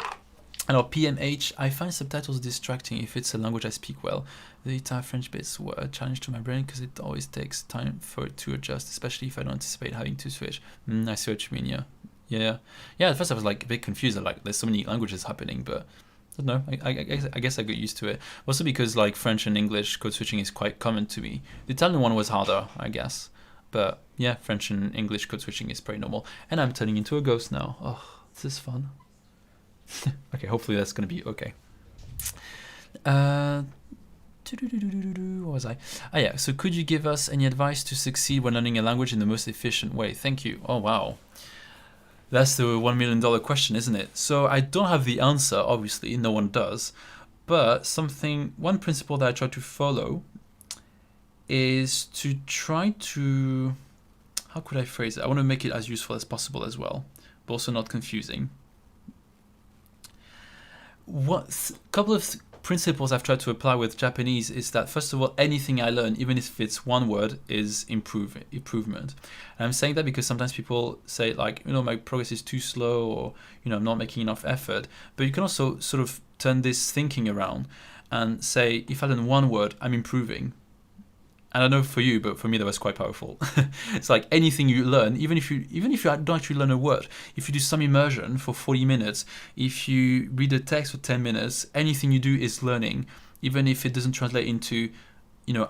And our PMH, I find subtitles distracting if it's a language I speak well. The Italian French bits were a challenge to my brain because it always takes time for it to adjust, especially if I don't anticipate having to switch. I see what you mean, yeah. At first I was like a bit confused, like there's so many languages happening, but I don't know, I guess I got used to it. Also because like French and English code switching is quite common to me. The Italian one was harder, I guess. But yeah, French and English code switching is pretty normal. And I'm turning into a ghost now. Oh, this is fun. Okay, hopefully that's going to be okay. What was I? Ah, yeah. So could you give us any advice to succeed when learning a language in the most efficient way? Thank you. Oh, wow. That's the $1 million question, isn't it? So I don't have the answer, obviously. No one does. But one principle that I try to follow is to try to... How could I phrase it? I want to make it as useful as possible as well, but also not confusing. Couple of principles I've tried to apply with Japanese is that, first of all, anything I learn, even if it's one word, is improvement. And I'm saying that because sometimes people say like, my progress is too slow, or I'm not making enough effort. But you can also sort of turn this thinking around and say, if I learn one word, I'm improving. And I know for you, but for me that was quite powerful. It's like anything you learn, even if you don't actually learn a word, if you do some immersion for 40 minutes, if you read a text for 10 minutes, anything you do is learning, even if it doesn't translate into,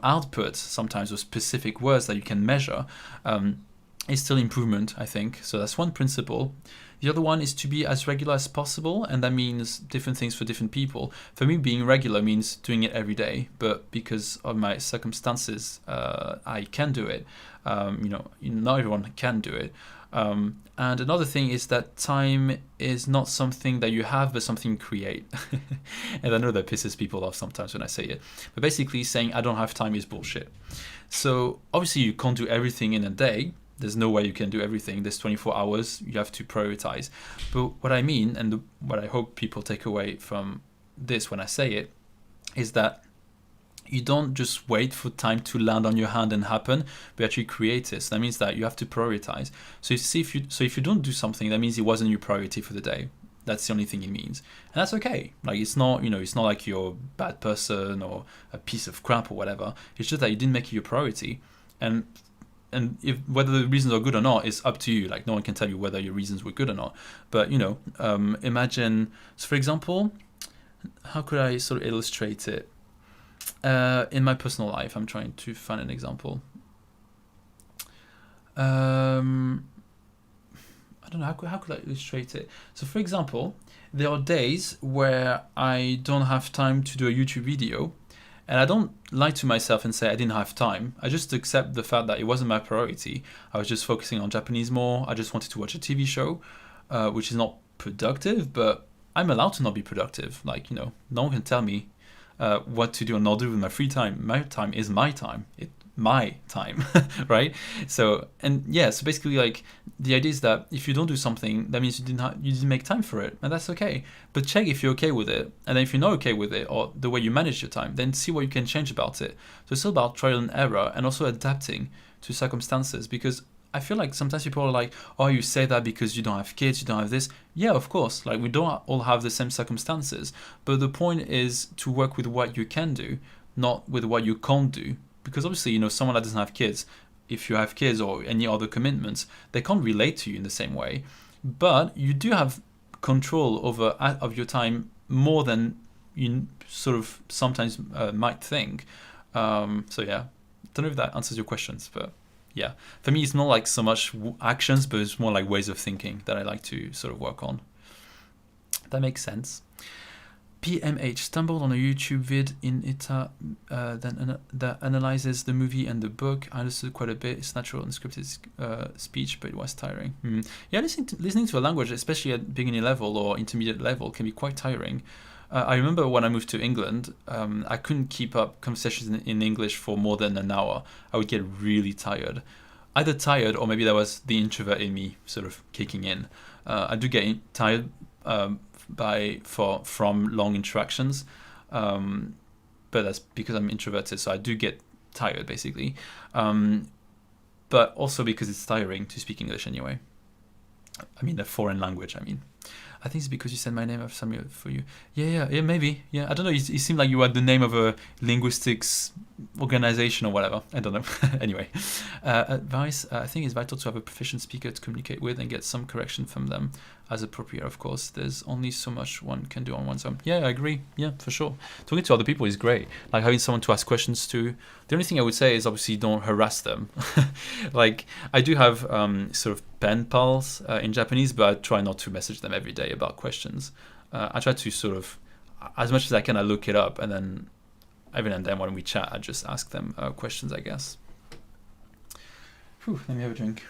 output sometimes, or specific words that you can measure. It's still improvement, I think. So that's one principle. The other one is to be as regular as possible, and that means different things for different people. For me, being regular means doing it every day, but because of my circumstances, I can do it. Not everyone can do it. And another thing is that time is not something that you have, but something you create. And I know that pisses people off sometimes when I say it. But basically saying I don't have time is bullshit. So obviously you can't do everything in a day. There's no way you can do everything. There's 24 hours. You have to prioritize. But what I mean, and what I hope people take away from this when I say it, is that you don't just wait for time to land on your hand and happen, but actually create it. So that means that you have to prioritize. So if you don't do something, that means it wasn't your priority for the day. That's the only thing it means, and that's okay. Like it's not like you're a bad person or a piece of crap or whatever. It's just that you didn't make it your priority, and if whether the reasons are good or not is up to you. Like no one can tell you whether your reasons were good or not. But imagine. So for example, how could I sort of illustrate it? In my personal life, I'm trying to find an example. I don't know, how could I illustrate it? So for example, there are days where I don't have time to do a YouTube video, and I don't lie to myself and say I didn't have time. I just accept the fact that it wasn't my priority. I was just focusing on Japanese more. I just wanted to watch a TV show, which is not productive, but I'm allowed to not be productive. Like, no one can tell me what to do and not do with my free time. My time is my time. My time, right? So basically, like, the idea is that if you don't do something, that means you didn't make time for it, and that's okay. But check if you're okay with it, and then if you're not okay with it or the way you manage your time, then see what you can change about it. So it's all about trial and error, and also adapting to circumstances, because I feel like sometimes people are like, oh, you say that because you don't have kids, you don't have this. Yeah, of course, like we don't all have the same circumstances, but the point is to work with what you can do, not with what you can't do. Because obviously, someone that doesn't have kids, if you have kids or any other commitments, they can't relate to you in the same way. But you do have control of your time more than you sort of sometimes might think. So yeah, don't know if that answers your questions, but yeah, for me, it's not like so much actions, but it's more like ways of thinking that I like to sort of work on. That makes sense. PMH stumbled on a YouTube vid in ITA that analyzes the movie and the book. I understood quite a bit. It's natural and scripted speech, but it was tiring. Yeah, listening to a language, especially at beginning level or intermediate level, can be quite tiring. I remember when I moved to England, I couldn't keep up conversations in English for more than an hour. I would get really tired. Either tired or maybe that was the introvert in me sort of kicking in. I do get tired from long interactions, but that's because I'm introverted, so I do get tired basically, but also because it's tiring to speak English anyway. I mean, a foreign language. I think it's because you said my name. I've summed for you. Yeah, maybe. Yeah, I don't know. You seemed like you had the name of a linguistics organization or whatever. I don't know. Anyway, advice. I think it's vital to have a proficient speaker to communicate with and get some correction from them as appropriate. Of course, there's only so much one can do on one's own. Yeah, I agree. Yeah, for sure. Talking to other people is great. Like having someone to ask questions to. The only thing I would say is obviously don't harass them. Like I do have sort of pen pals in Japanese, but I try not to message them every day about questions. I try to sort of, as much as I can, I look it up, and then every now and then when we chat, I just ask them questions, I guess. Whew, let me have a drink.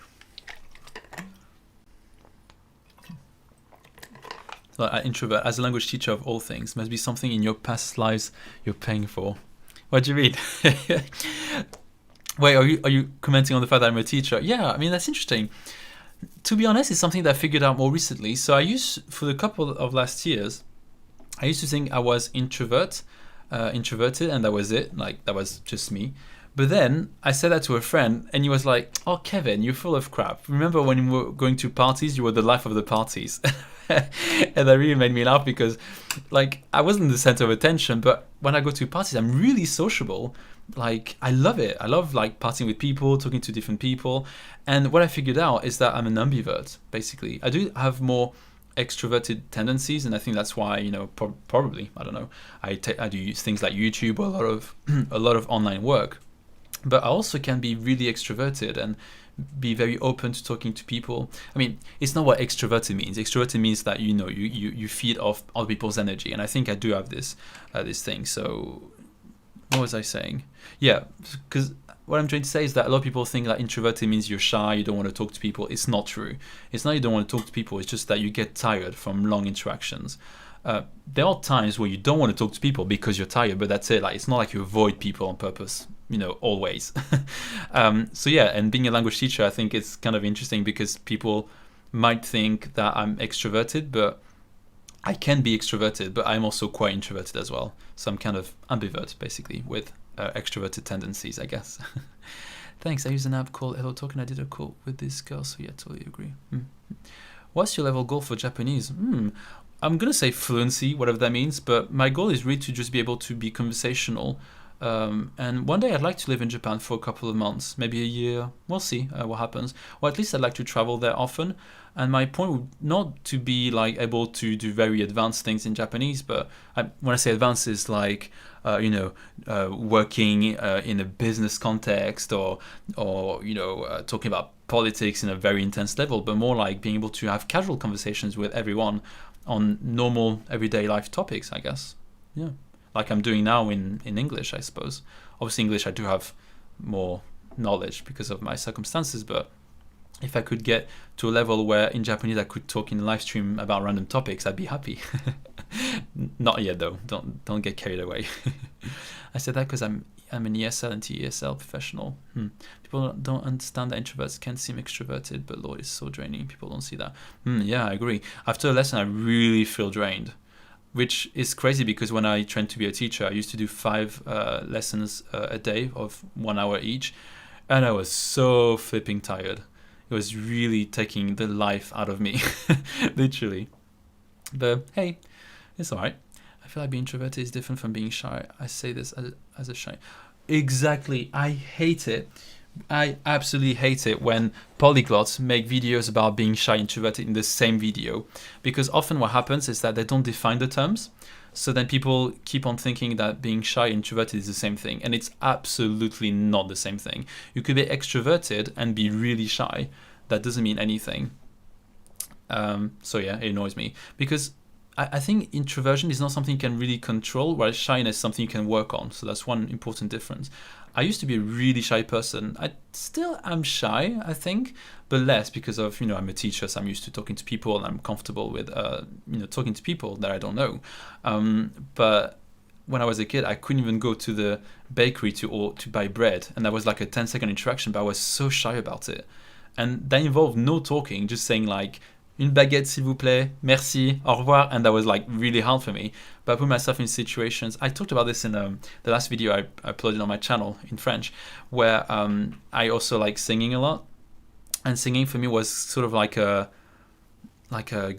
Like, introvert, as a language teacher of all things, must be something in your past lives you're paying for. What do you read? Wait, are you commenting on the fact that I'm a teacher? Yeah, that's interesting. To be honest, it's something that I figured out more recently. So for the couple of last years, I used to think I was introverted, and that was it. Like, that was just me. But then I said that to a friend, and he was like, "Oh, Kevin, you're full of crap. Remember when you were going to parties, you were the life of the parties." And that really made me laugh because, like, I wasn't the center of attention, but when I go to parties, I'm really sociable. Like, I love it. I love, like, partying with people, talking to different people. And what I figured out is that I'm an ambivert, basically. I do have more extroverted tendencies, and I think that's why, probably, I don't know, I do use things like YouTube or a lot of online work. But I also can be really extroverted and be very open to talking to people. It's not what extroverted means. Extroverted means that you feed off other people's energy, and I think I do have this thing. So What was I saying? Yeah, because what I'm trying to say is that a lot of people think that introverted means you're shy, you don't want to talk to people. It's not true. It's not you don't want to talk to people, it's just that you get tired from long interactions. There are times where you don't want to talk to people because you're tired, but that's it. Like, it's not like you avoid people on purpose, always. So yeah, and being a language teacher, I think it's kind of interesting because people might think that I'm extroverted, but I can be extroverted, but I'm also quite introverted as well. So I'm kind of ambivert, basically, with extroverted tendencies, I guess. Thanks. I use an app called Hello Talk, and I did a call with this girl, so yeah, totally agree. What's your level goal for Japanese? I'm going to say fluency, whatever that means, but my goal is really to just be able to be conversational. And one day I'd like to live in Japan for a couple of months, maybe a year. We'll see what happens. Or at least I'd like to travel there often. And my point would not to be like able to do very advanced things in Japanese, but when I say advanced, is like working in a business context, or talking about politics in a very intense level, but more like being able to have casual conversations with everyone on normal everyday life topics, I guess. Yeah, like I'm doing now in English, I suppose. Obviously, English I do have more knowledge because of my circumstances, but if I could get to a level where in Japanese I could talk in a live stream about random topics, I'd be happy. Not yet though. Don't get carried away. I said that because I'm an ESL and TESL professional. People don't understand that introverts can seem extroverted, but Lord, it's so draining. People don't see that. Yeah, I agree. After a lesson, I really feel drained, which is crazy because when I trained to be a teacher, I used to do 5 lessons a day of 1 hour each, and I was so flipping tired. It was really taking the life out of me, literally. But hey, it's all right. I feel like being introverted is different from being shy. I say this as a shy. Exactly. I hate it. I absolutely hate it when polyglots make videos about being shy introverted in the same video, because often what happens is that they don't define the terms. So then people keep on thinking that being shy introverted is the same thing, and it's absolutely not the same thing. You could be extroverted and be really shy. That doesn't mean anything. So yeah, it annoys me because I think introversion is not something you can really control, whereas shyness is something you can work on. So that's one important difference. I used to be a really shy person. I still am shy, I think, but less because of, I'm a teacher, so I'm used to talking to people and I'm comfortable with, talking to people that I don't know. But when I was a kid, I couldn't even go to the bakery to buy bread. And that was like a 10-second interaction, but I was so shy about it. And that involved no talking, just saying like, une baguette s'il vous plaît, merci, au revoir, and that was like really hard for me. But I put myself in situations, I talked about this in the last video I uploaded on my channel in French, where I also like singing a lot, and singing for me was sort of like a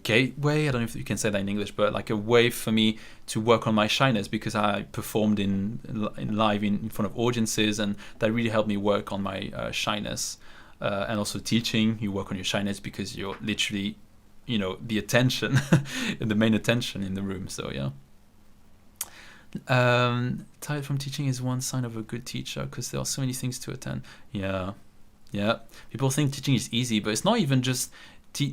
gateway, I don't know if you can say that in English, but like a way for me to work on my shyness, because I performed in live in front of audiences, and that really helped me work on my shyness. And also teaching, you work on your shyness because you're literally the attention, the main attention in the room. So yeah. Tired from teaching is one sign of a good teacher because there are so many things to attend. Yeah. People think teaching is easy, but it's not even just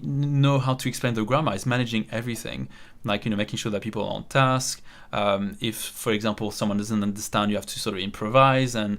know how to explain the grammar. It's managing everything, like making sure that people are on task. If, for example, someone doesn't understand, you have to sort of improvise and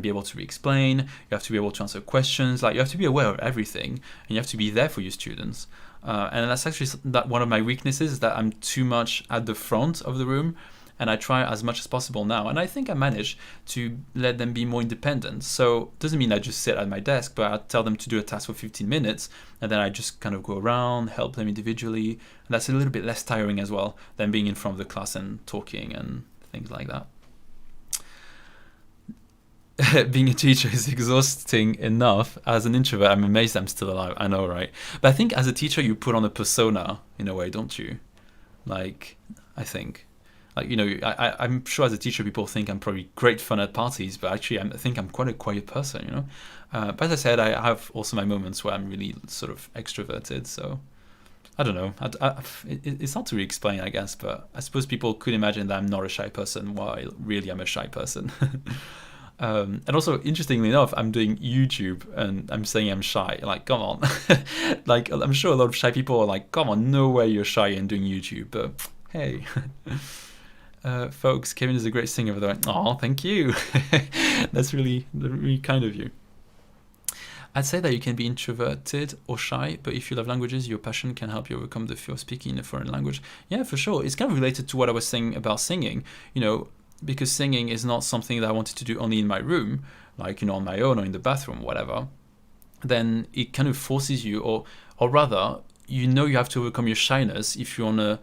be able to re-explain. You have to be able to answer questions. Like, you have to be aware of everything, and you have to be there for your students. And that's actually one of my weaknesses, is that I'm too much at the front of the room, and I try as much as possible now. And I think I manage to let them be more independent. So it doesn't mean I just sit at my desk, but I tell them to do a task for 15 minutes, and then I just kind of go around, help them individually. And that's a little bit less tiring as well than being in front of the class and talking and things like that. Being a teacher is exhausting enough. As an introvert, I'm amazed I'm still alive. I know, right? But I think as a teacher, you put on a persona in a way, don't you? Like, I think. Like, I'm sure as a teacher, people think I'm probably great fun at parties, but actually I think I'm quite a quiet person, But as I said, I have also my moments where I'm really sort of extroverted, so I don't know. It's hard to really explain, I guess, but I suppose people could imagine that I'm not a shy person while really I'm a shy person. And also, interestingly enough, I'm doing YouTube and I'm saying I'm shy. Like, come on. Like, I'm sure a lot of shy people are like, come on, no way you're shy and doing YouTube. But hey. folks, Kevin is a great singer, by the way. Oh, thank you. That's really, really kind of you. I'd say that you can be introverted or shy, but if you love languages, your passion can help you overcome the fear of speaking in a foreign language. Yeah, for sure. It's kind of related to what I was saying about singing, you know, because singing is not something that I wanted to do only in my room, like, you know, on my own or in the bathroom, whatever. Then it kind of forces you, or rather, you know, you have to overcome your shyness if you want to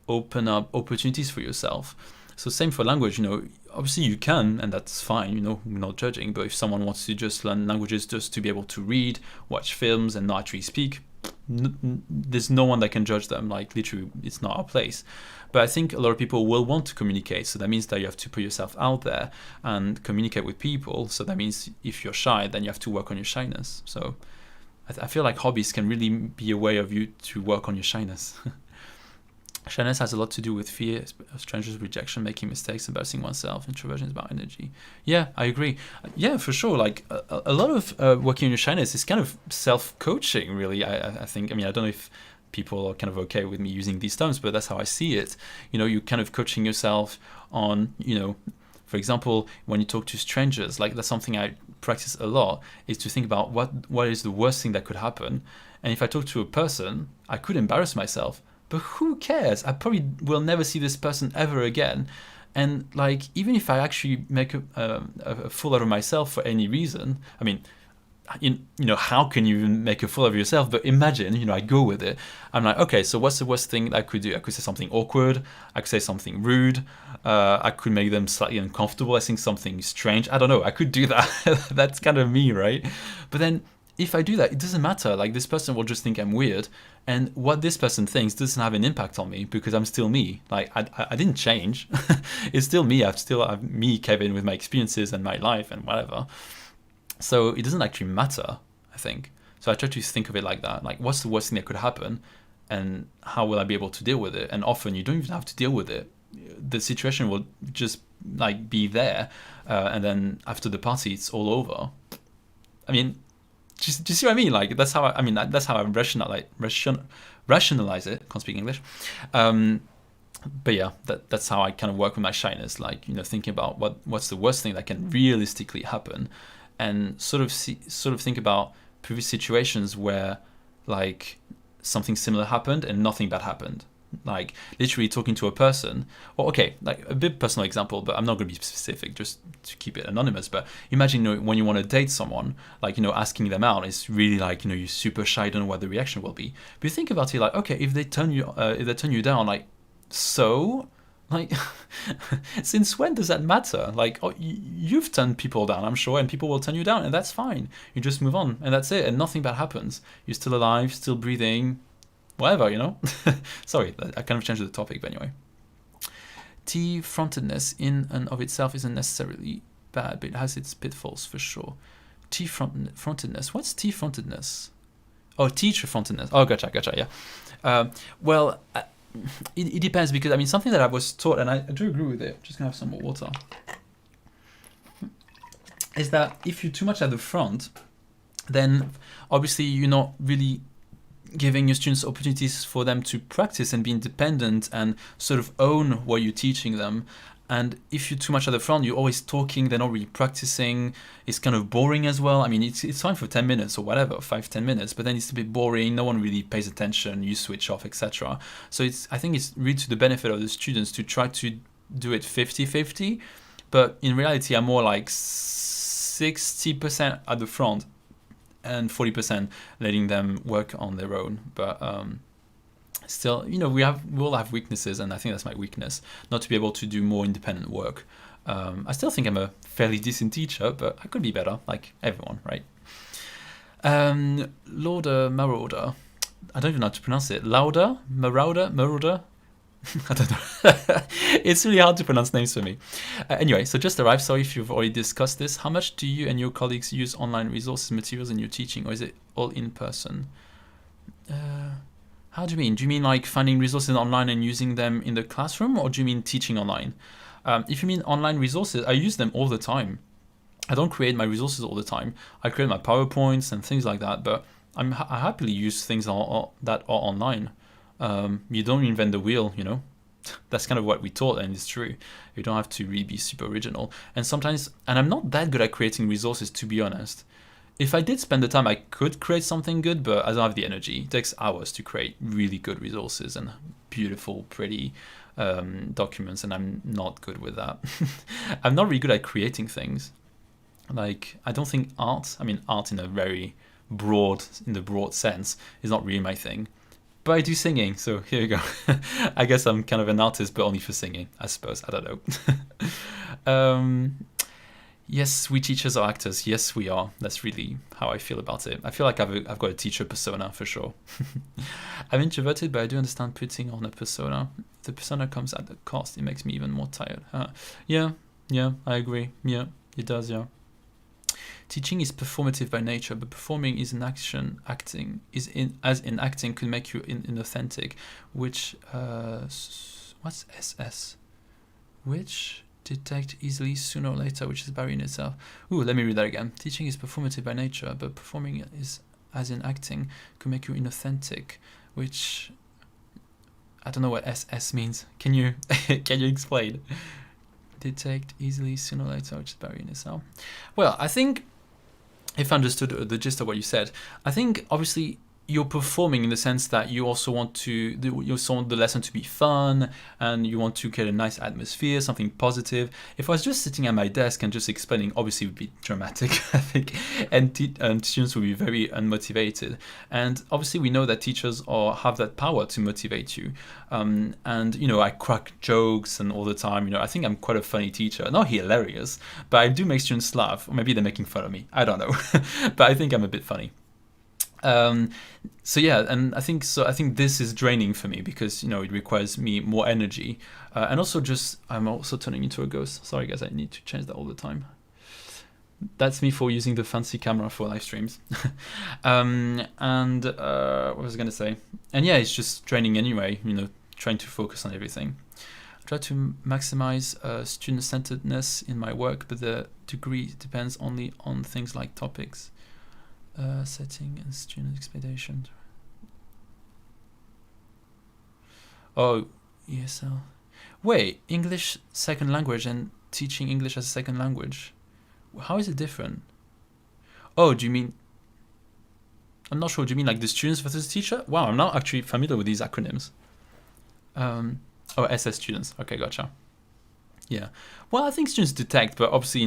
open up opportunities for yourself. So same for language, you know, obviously you can, and that's fine, you know, we're not judging, but if someone wants to just learn languages just to be able to read, watch films and not actually speak, there's no one that can judge them, like literally it's not our place. But I think a lot of people will want to communicate, so that means that you have to put yourself out there and communicate with people. So that means if you're shy, then you have to work on your shyness. So I feel like hobbies can really be a way of you to work on your shyness. Shyness has a lot to do with fear of strangers, rejection, making mistakes, embarrassing oneself. Introversion is about energy. Yeah, I agree. Yeah, for sure. Like a lot of working on your shyness is kind of self-coaching, really. I think. I mean, I don't know if people are kind of okay with me using these terms, but that's how I see it. You know, you're kind of coaching yourself on, you know, for example, when you talk to strangers, like that's something I practice a lot, is to think about what is the worst thing that could happen. And if I talk to a person, I could embarrass myself. But who cares? I probably will never see this person ever again. And like, even if I actually make a fool out of myself for any reason, I mean, you know, how can you even make a fool of yourself? But imagine, you know, I go with it. I'm like, okay, so what's the worst thing I could do? I could say something awkward. I could say something rude. I could make them slightly uncomfortable. I think something strange. I don't know. I could do that. That's kind of me, right? But then if I do that, it doesn't matter. Like, this person will just think I'm weird. And what this person thinks doesn't have an impact on me because I'm still me. Like, I didn't change. It's still me. I still have me, Kevin, with my experiences and my life and whatever. So it doesn't actually matter, I think. So I try to think of it like that. Like, what's the worst thing that could happen? And how will I be able to deal with it? And often you don't even have to deal with it. The situation will just like be there. And then after the party, it's all over. I mean, do you see what I mean? Like, that's how that's how I rationalize it. Can't speak English. But yeah, that's how I kind of work with my shyness. Like, you know, thinking about what's the worst thing that can realistically happen, and sort of think about previous situations where like something similar happened and nothing bad happened. Like literally talking to a person, or okay, like a bit personal example, but I'm not going to be specific just to keep it anonymous. But imagine, you know, when you want to date someone, like, you know, asking them out is really like, you know, you're super shy, don't know what the reaction will be. But you think about it like, okay, if they turn you down, like, so, like, since when does that matter? Like, oh, you've turned people down, I'm sure, and people will turn you down, and that's fine. You just move on, and that's it, and nothing bad happens. You're still alive, still breathing. Whatever, you know. Sorry, I kind of changed the topic, but anyway. T-frontedness in and of itself isn't necessarily bad, but it has its pitfalls for sure. T-frontedness. What's T-frontedness? Oh, teacher-frontedness. Oh, gotcha, yeah. Well, it depends, because I mean, something that I was taught, and I do agree with it. I'm just gonna have some more water. Is that if you're too much at the front, then obviously you're not really giving your students opportunities for them to practice and be independent and sort of own what you're teaching them. And if you're too much at the front, you're always talking, they're not really practicing. It's kind of boring as well. I mean, it's fine for 10 minutes or whatever, 5-10 minutes, but then it's a bit boring. No one really pays attention. You switch off, etc. So I think it's really to the benefit of the students to try to do it 50-50. But in reality, I'm more like 60% at the front and 40% letting them work on their own. But still, you know, we all have weaknesses, and I think that's my weakness, not to be able to do more independent work. I still think I'm a fairly decent teacher, but I could be better, like everyone, right? Lauder Marauder. I don't even know how to pronounce it. Lauder? Marauder? I don't know. It's really hard to pronounce names for me. Anyway, so just arrived. Sorry if you've already discussed this. How much do you and your colleagues use online resources, materials in your teaching, or is it all in person? How do you mean? Do you mean like finding resources online and using them in the classroom, or do you mean teaching online? If you mean online resources, I use them all the time. I don't create my resources all the time. I create my PowerPoints and things like that, but I happily use things that are online. You don't invent the wheel, you know. that's kind of what we taught, and it's true. You don't have to really be super original. And sometimes, and I'm not that good at creating resources, to be honest. If I did spend the time, I could create something good, but I don't have the energy. It takes hours to create really good resources and beautiful, pretty documents, and I'm not good with that. I'm not really good at creating things. Like, I don't think art in a very broad sense is not really my thing. But I do singing, so here you go. I guess I'm kind of an artist, but only for singing, I suppose. I don't know. Yes, we teachers are actors. Yes, we are. That's really how I feel about it. I feel like I've got a teacher persona for sure. I'm introverted, but I do understand putting on a persona. If the persona comes at the cost, it makes me even more tired. Yeah, I agree. Yeah, it does, yeah. Teaching is performative by nature, but performing is an action. Acting is as in acting could make you inauthentic, which what's SS? Which detect easily sooner or later, which is a barrier in itself. Ooh, let me read that again. Teaching is performative by nature, but performing is as in acting could make you inauthentic, which I don't know what SS means. Can you explain? Detect easily sooner or later, which is barrier in itself. Well, I think if I understood the gist of what you said, I think obviously you're performing in the sense that you also want the lesson to be fun, and you want to create a nice atmosphere, something positive. If I was just sitting at my desk and just explaining, obviously it would be dramatic, I think, and students would be very unmotivated. And obviously we know that teachers have that power to motivate you. And I crack jokes and all the time. I think I'm quite a funny teacher, not hilarious, but I do make students laugh. Or maybe they're making fun of me. I don't know, but I think I'm a bit funny. So yeah, and I think this is draining for me because it requires me more energy, and also I'm also turning into a ghost. Sorry guys, I need to change that all the time. That's me for using the fancy camera for live streams. And what was I gonna say? And yeah, it's just draining anyway. Trying to focus on everything. I try to maximize student-centeredness in my work, but the degree depends only on things like topics. Setting and student expectations. Oh, ESL. Wait, English second language and teaching English as a second language. How is it different? Oh, do you mean? I'm not sure. Do you mean like the students versus the teacher? Wow, I'm not actually familiar with these acronyms. Oh, SS students. Okay, gotcha. Yeah. Well, I think students detect, but obviously,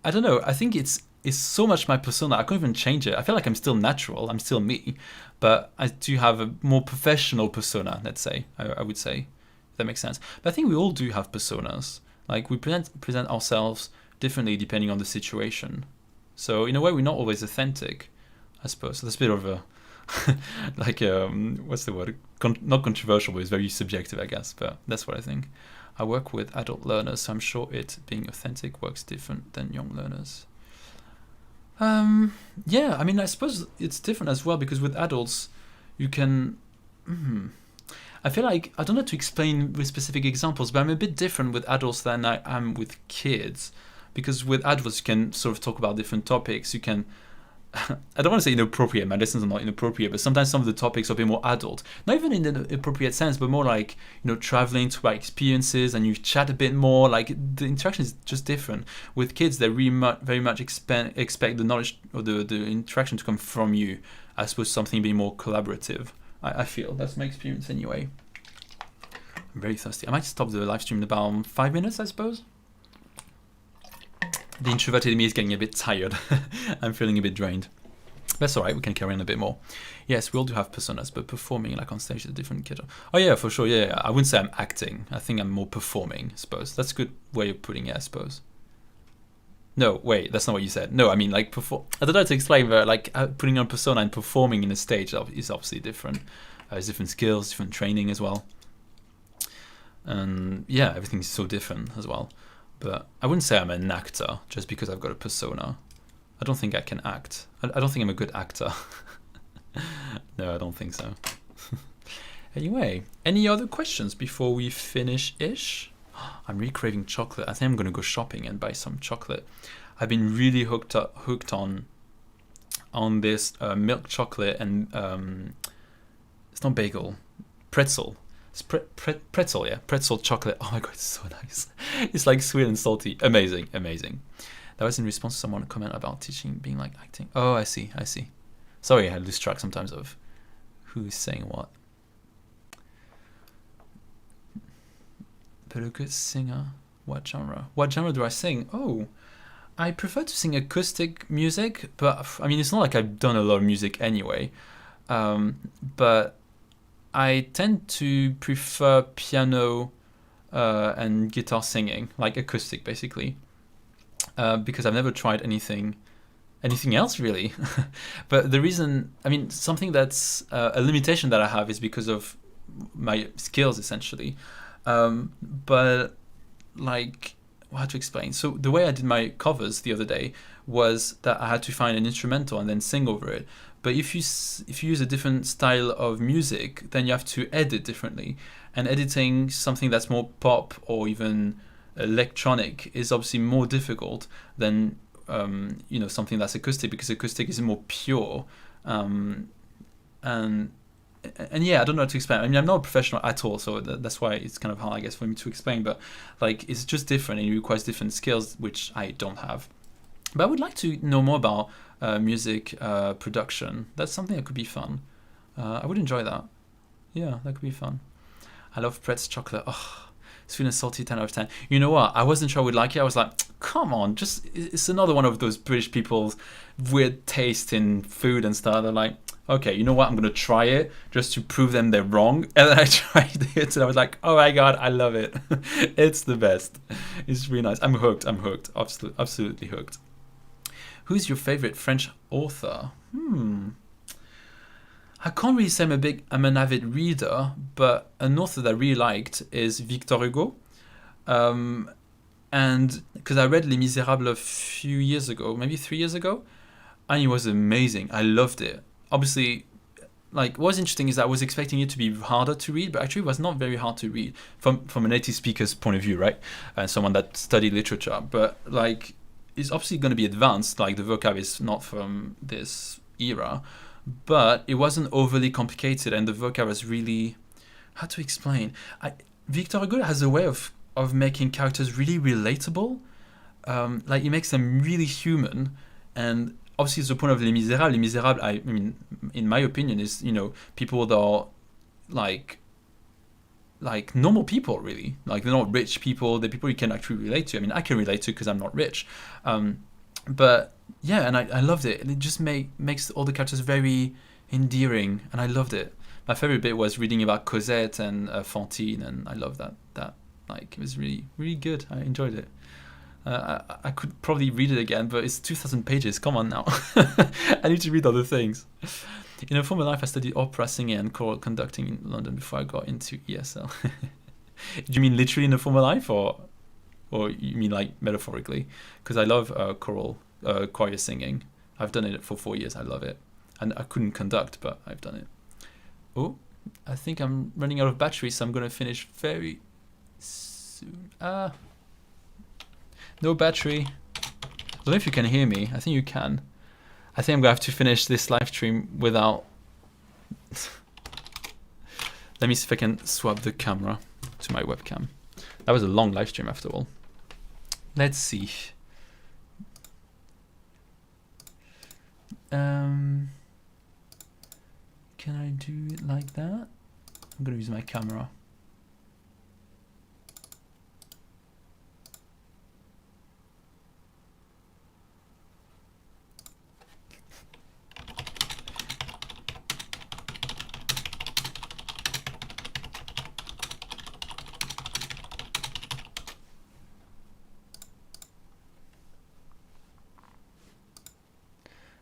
I don't know. I think it's so much my persona. I can't even change it. I feel like I'm still natural. I'm still me, but I do have a more professional persona. Let's say I would say, if that makes sense. But I think we all do have personas. Like we present ourselves differently depending on the situation. So in a way, we're not always authentic, I suppose. So that's a bit of a like what's the word? Not controversial, but it's very subjective, I guess. But that's what I think. I work with adult learners, so I'm sure being authentic works different than young learners. Yeah, I suppose it's different as well because with adults, you can. I feel like I don't know to explain with specific examples, but I'm a bit different with adults than I am with kids, because with adults you can sort of talk about different topics. You can. I don't want to say inappropriate. My lessons are not inappropriate, but sometimes some of the topics are a bit more adult. Not even in an appropriate sense, but more like traveling to experiences, and you chat a bit more. Like the interaction is just different. With kids, they very much expect the knowledge or the interaction to come from you, as opposed to something being more collaborative. I feel that's my experience anyway. I'm very thirsty. I might stop the live stream in about 5 minutes, I suppose. The introverted me is getting a bit tired. I'm feeling a bit drained. That's all right. We can carry on a bit more. Yes, we all do have personas, but performing like on stage is a different kettle. Oh yeah, for sure. Yeah, I wouldn't say I'm acting. I think I'm more performing, I suppose. That's a good way of putting it, I suppose. No, wait, that's not what you said. No, I mean like perform. I don't know how to explain, but like putting on persona and performing in a stage is obviously different. There's different skills, different training as well. And yeah, everything's so different as well. But I wouldn't say I'm an actor just because I've got a persona. I don't think I can act. I don't think I'm a good actor. No, I don't think so. Anyway, any other questions before we finish-ish? I'm really craving chocolate. I think I'm going to go shopping and buy some chocolate. I've been really hooked on this milk chocolate and it's not bagel, pretzel. It's pretzel, yeah, pretzel chocolate. Oh my god, it's so nice. It's like sweet and salty. Amazing, amazing. That was in response to someone comment about teaching being like acting. Oh, I see, I see. Sorry, I lose track sometimes of who's saying what. But a good singer. What genre? What genre do I sing? Oh, I prefer to sing acoustic music, but I mean, it's not like I've done a lot of music anyway. But I tend to prefer piano and guitar singing, like acoustic basically, because I've never tried anything else really. But the reason, I mean, something that's a limitation that I have is because of my skills essentially. But like, how to explain? So the way I did my covers the other day was that I had to find an instrumental and then sing over it. But if you use a different style of music, then you have to edit differently. And editing something that's more pop or even electronic is obviously more difficult than something that's acoustic, because acoustic is more pure. And yeah, I don't know how to explain. I mean, I'm not a professional at all, so that's why it's kind of hard, I guess, for me to explain. But like, it's just different, and it requires different skills, which I don't have. But I would like to know more about music production. That's something that could be fun. I would enjoy that. Yeah, that could be fun. I love Pretz chocolate. Oh, sweet and salty, 10 out of 10. You know what? I wasn't sure I would like it. I was like, come on, it's another one of those British people's weird taste in food and stuff. They're like, okay, you know what? I'm going to try it just to prove them they're wrong. And then I tried it and I was like, oh my God, I love it. It's the best. It's really nice. I'm hooked. Absolutely hooked. Who's your favorite French author? I can't really say I'm an avid reader, but an author that I really liked is Victor Hugo. And because I read Les Miserables a few years ago, maybe 3 years ago, and it was amazing. I loved it. Obviously, like, what's interesting is that I was expecting it to be harder to read, but actually it was not very hard to read from a native speaker's point of view, right? And someone that studied literature. But like, it's obviously going to be advanced. Like, the vocab is not from this era, but it wasn't overly complicated, and the vocab was really, how to explain? Victor Hugo has a way of making characters really relatable. Like, he makes them really human, and obviously it's the point of Les Miserables. Les Miserables, I mean, in my opinion, is, people that are like normal people, really. Like, they're not rich people. They're people you can actually relate to. I mean, I can relate to because I'm not rich. But yeah, and I loved it. And it just makes all the characters very endearing, and I loved it. My favorite bit was reading about Cosette and Fantine, and I loved that. Like, it was really, really good. I enjoyed it. I could probably read it again, but it's 2,000 pages. Come on now. I need to read other things. In a former life, I studied opera singing and choral conducting in London before I got into ESL. Do you mean literally in a former life, or you mean like metaphorically? Because I love choir singing. I've done it for 4 years. I love it. And I couldn't conduct, but I've done it. Oh, I think I'm running out of battery, so I'm going to finish very soon. No battery. I don't know if you can hear me. I think you can. I think I'm going to have to finish this live stream without... Let me see if I can swap the camera to my webcam. That was a long live stream after all. Let's see. Can I do it like that? I'm going to use my camera.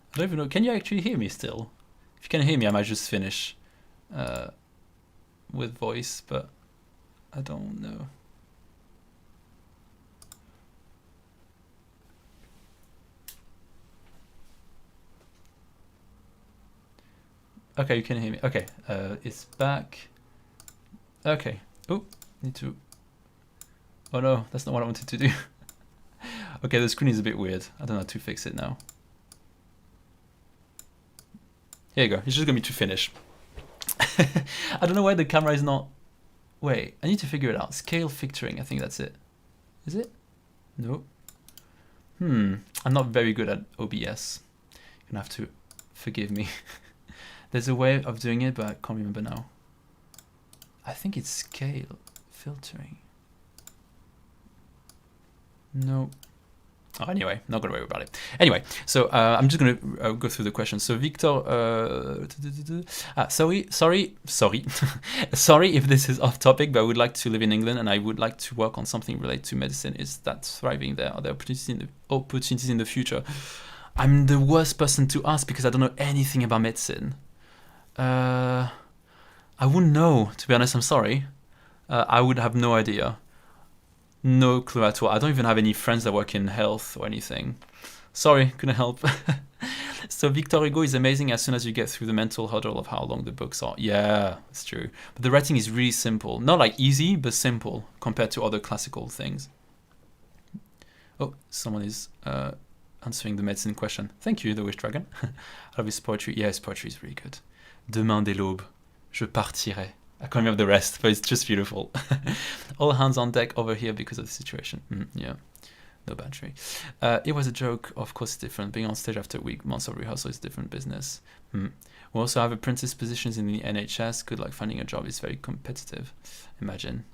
I don't even know. Can you actually hear me still? If you can hear me, I might just finish with voice, but I don't know. Okay, you can hear me. Okay, it's back. Okay. Oh, need to. Oh no, that's not what I wanted to do. Okay, the screen is a bit weird. I don't know how to fix it now. Here you go. It's just going to be to finish. I don't know why the camera is not Wait, I need to figure it out. Scale filtering, I think that's it. Is it? No. I'm not very good at OBS. You're gonna have to forgive me. There's a way of doing it, but I can't remember now. I think it's scale filtering. No. Oh, anyway, not gonna worry about it. Anyway, so I'm just gonna go through the questions. So Victor, sorry, sorry if this is off topic, but I would like to live in England and I would like to work on something related to medicine. Is that thriving there? Are there opportunities in the future? I'm the worst person to ask because I don't know anything about medicine. I wouldn't know, to be honest. I'm sorry. I would have no idea. No clue at all. I don't even have any friends that work in health or anything. Sorry, couldn't help. So Victor Hugo is amazing as soon as you get through the mental hurdle of how long the books are. Yeah, it's true. But the writing is really simple. Not like easy, but simple compared to other classical things. Oh, someone is answering the medicine question. Thank you, the Wish Dragon. I love his poetry. Yeah, his poetry is really good. Demain dès l'aube, je partirai. I can't remember the rest, but it's just beautiful. All hands on deck over here because of the situation. Yeah, no battery. It was a joke. Of course, it's different. Being on stage after months of rehearsal is a different business. We also have apprentice positions in the NHS. Good luck finding a job. It's very competitive. Imagine.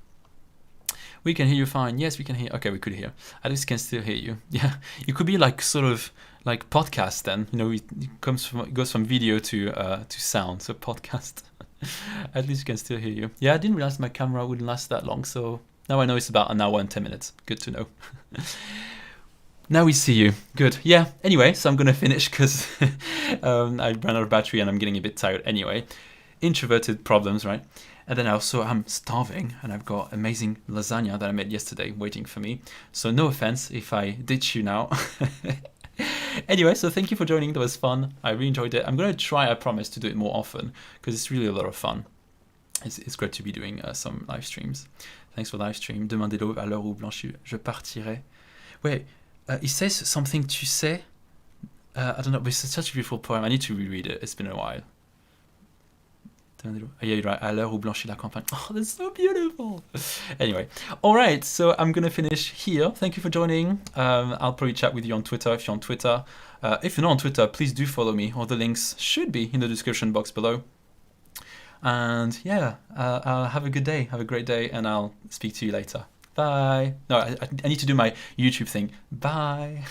We can hear you fine. Yes, we can hear. Okay, we could hear. At least can still hear you. Yeah, you could be like sort of like podcast then. You know, it goes from video to sound. So podcast. At least you can still hear you. Yeah, I didn't realize my camera wouldn't last that long, so now I know it's about an hour and 10 minutes. Good to know. Now we see you. Good. Yeah, anyway, so I'm going to finish because I ran out of battery and I'm getting a bit tired anyway. Introverted problems, right? And then I'm starving and I've got amazing lasagna that I made yesterday waiting for me. So no offense if I ditch you now. Anyway, so thank you for joining. That was fun. I really enjoyed it. I'm going to try, I promise, to do it more often because it's really a lot of fun. It's great to be doing some live streams. Thanks for live stream. Demain dès l'aube, à l'heure où blanchit, je partirai. Wait, it says something tu sais. I don't know, but it's such a beautiful poem. I need to reread it. It's been a while. Oh, yeah, you're right. À l'heure où blanchit la campagne. Oh, that's so beautiful. Anyway, all right. So I'm gonna finish here. Thank you for joining. I'll probably chat with you on Twitter if you're on Twitter. If you're not on Twitter, please do follow me. All the links should be in the description box below. And yeah, have a good day. Have a great day, and I'll speak to you later. Bye. No, I need to do my YouTube thing. Bye.